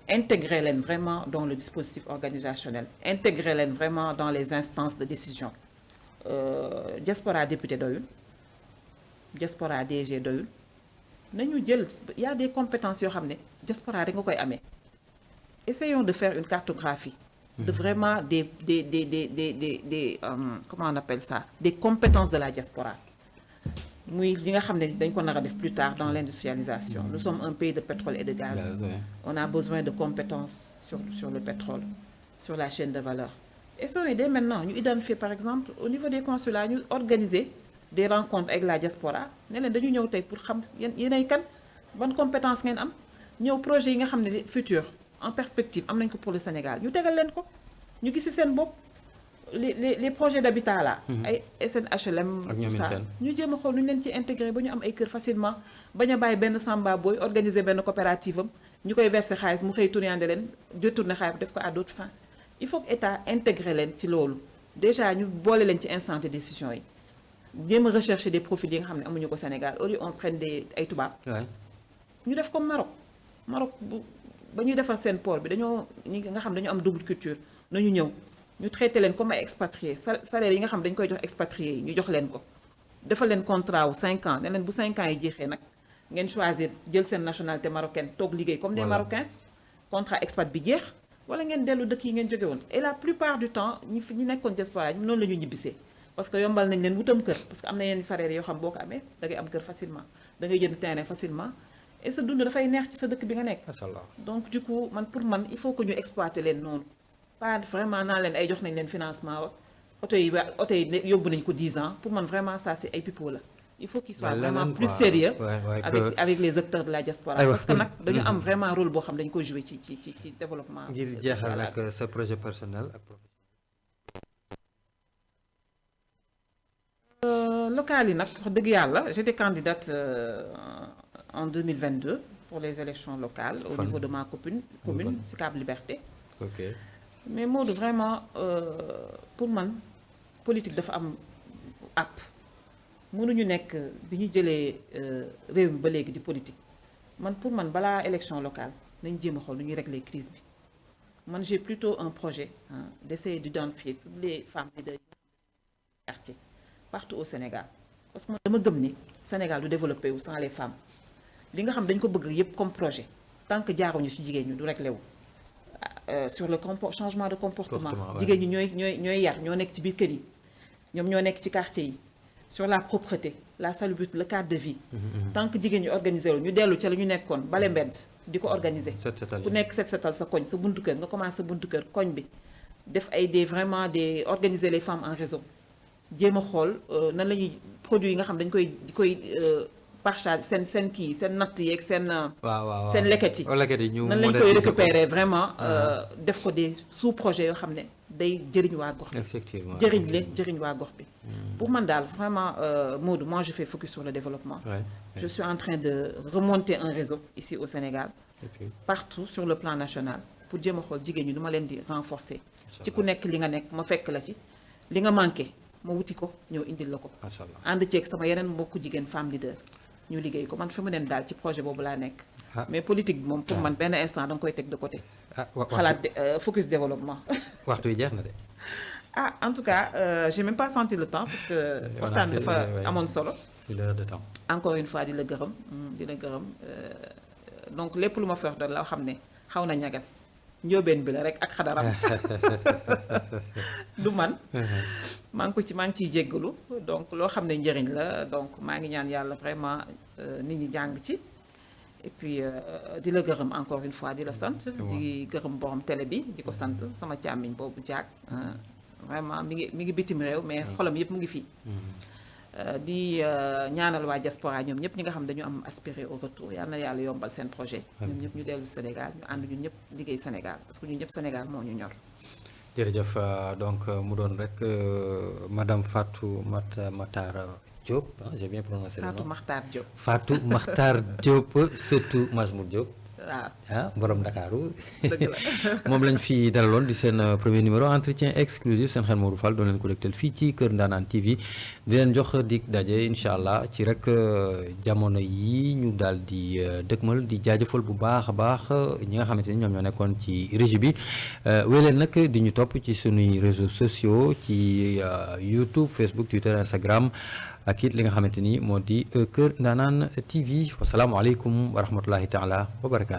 intégrer leen vraiment dans le dispositif organisationnel intégrer leen vraiment dans les instances de décision diaspora député doyul diaspora DG doyul nañu jël il y a des compétences yoo xam ne diaspora rek nga koy amee essayons de faire une cartographie de vraiment des comment on appelle ça des compétences de la diaspora muy li nga xam ne dañ ko nar a def plus tard dans l'industrialisation nous sommes un pays de pétrole et de gaz on a besoin de compétences sur le pétrole sur la chaîne de valeur et so dès maintenant ñu identifier par exemple au niveau des consulats ñu organiser des rencontres avec la diaspora ne leen dañu ñëw tey pour xam yéenay kan ban compétence ngeen am ñëw projet yi nga xam ne futur en perspective am nañ ko pour le Sénégal ñu tegal leen ko ñu gis ci seen bopp les projets d'habitat là ay SNHLM tout ça ñu jéem a xool nu ñu leen ci intégré ba ñu am ay kër facilement bañ a bàyyi benn samba booy organiser benn coopérative am ñu koy verser xaalis mu xëy tourner leen détourner xaalis def ko à d'autres fins il faut que état intégrer leen ci loolu déjà ñu boole leen ci instance de décision yi jéem a rechercher des profils yi nga xam ne amuñu ko Sénégal au lieu on prenne ay tubaab ñu def comme Maroc ba ñuy defar seen port bi dañoo ñi nga xam dañu am double culture nañu ñëw ñu traité leen comme ay expatriés salaire yi nga xam dañ koy jox expatriés yi ñu jox leen ko defal leen contrat wu 5 ans ne leen bu 5 ans yi jeexee nag ngeen choisir jël seen nationalité marocaine toog liggéey comme des Marocains contrat expat bi jeex wala ngeen dellu dëkk yi ngeen jóge woon et la plupart du temps ñi nekkoon diaspora noonu la ñu ñibbisee parce que yombal nañ leen wutam kër parce que am na yenn salaire yoo xam boo ko amee da ngay am kër facilement da ngay jënd terrain facilement et sa dund dafay neex ci sa dëkk bi nga nekk donc du coup pour man il faut que ñu exploiter leen noonu pas vraiment naa leen ay jox nañ leen financement wa oto yi yóbbu nañ ko 10 ans pour man vraiment ça c'est ay pipeau la il faut qu'ils soient vraiment plus sérieux avec les acteurs de la diaspora parce que nag dañu am vraiment rôle boo xam dañu ko jouer ci développement ngir jeexal nag sa projet personnel ak professionnel local yi nag wax dëgg yàlla j'étais candidate en 2022 pour les élections locales au niveau de ma commune Sicap Liberté. Ok. mais Modou vraiment pour man politique dafa am app mënuñu nekk bi ñu jëlee réew mi ba léegi di politique man pour man balaa élection locale nañ jéem a xool nu ñuy régler crise bi man j'ai plutôt un projet d'essayer d'identifier toutes les femmes leaders quartier partout au Sénégal parce que man dama gëm ni Sénégal du développé wu sans les femmes li nga xam dañ ko bëgg yépp comme projet tant que jaaruñu ci jigéen ñi du réglé wu sur le changement de comportement jigéen ñi ñooy yar ñoo nekk ci biir kër yi ñoom ñoo nekk ci quartier yi sur la propreté la salubrité le cadre de vie tant que jigéen ñi organisé wu ñu dellu ca la ñu nekkoon bale mbedd di ko organiser ku nekk setal sa koñ sa buntu kër nga commencé sa buntu kër koñ bi def ay vraiment des organiser les femmes en réseau jéem a xool nan la ñuy produits yi nga xam dañ di koy partage seen kii seen natt yeeg seen seen leket yi nan lañ koy récupérer vraiment def ko des sous projets yoo xam ne day jëriñ waa gox bi effectivement jëriñ waa gox bi pour man daal vraiment Modou moi je fais focus sur le développement je suis en train de remonter un réseau ici au Sénégal partout sur le plan national pour jéem a xool jigéen ñi nu ma leen di renforcer ci ku nekk li nga nekk ma fekk la ci li nga manqué ma wuti ko ñëw indil la ko ànd ceeg sama yeneen mbokku jigéen femme leader ñu liggéey ko man fi mu ne daal ci projet boobu laa nekk mais politique bi moom pour man benn instant da nga koy teg de côté xalaat focus développement waxtu yi jeex na de en tout cas j'ai même pas senti le temps parce que waxtaan bi dafa amoon solo une heure de temps encore une fois di la gërëm donc lépp lu ma feex da la xam ne xaw na ñagas njóobeen bi la rek ak xadaram du man maa ngi ciy jéggalu donc loo xam ne njëriñ la donc maa ngi ñaan yàlla vraiment nit ñi jàng ci et puis di la gërëm encore une fois di la sant di gërëm borom télé bi di ko sant sama càmmiñ boobu jaag vraiment mi ngi bitim réew mais xolam yëpp mu ngi fii di ñaanal waa diaspora ñoom ñëpp ñi nga xam dañu am aspiré au retour yal na yàlla yombal seen projet ñoom ñëpp ñu dellu Sénégal ñu ànd ñun ñëpp liggéey Sénégal parce que ñun ñëpp Sénégal moo ñu ñor jërëjëf donc mu doon rek madame Fatou Matar Diop j'ai bien prononcé le nom Fatou Makhtar Diop Fatou Makhtar Diop surtout Majmout Diop waaw borom Ndakaaru dëgg la moom lañ fi dalaloon di seen premier numéro entretien exclusif seen xel Modou Fall doon leen ko dégtal fii ci Kër Ndanane TV di leen jox dig daje incha allah ci rek jamono yi ñu daal di dëgmal di jaajëfal bu baax a baax ñi nga xamante ni ñoom ñoo nekkoon ci régie bi wéy leen nag di ñu topp ci sunuy réseaux sociaux ci YouTube Facebook Twitter Instagram ak it li nga xamante ni moo di Kër Ndanane TV wasalaamualeykum wa rahmatullahi taala wa barakaatu.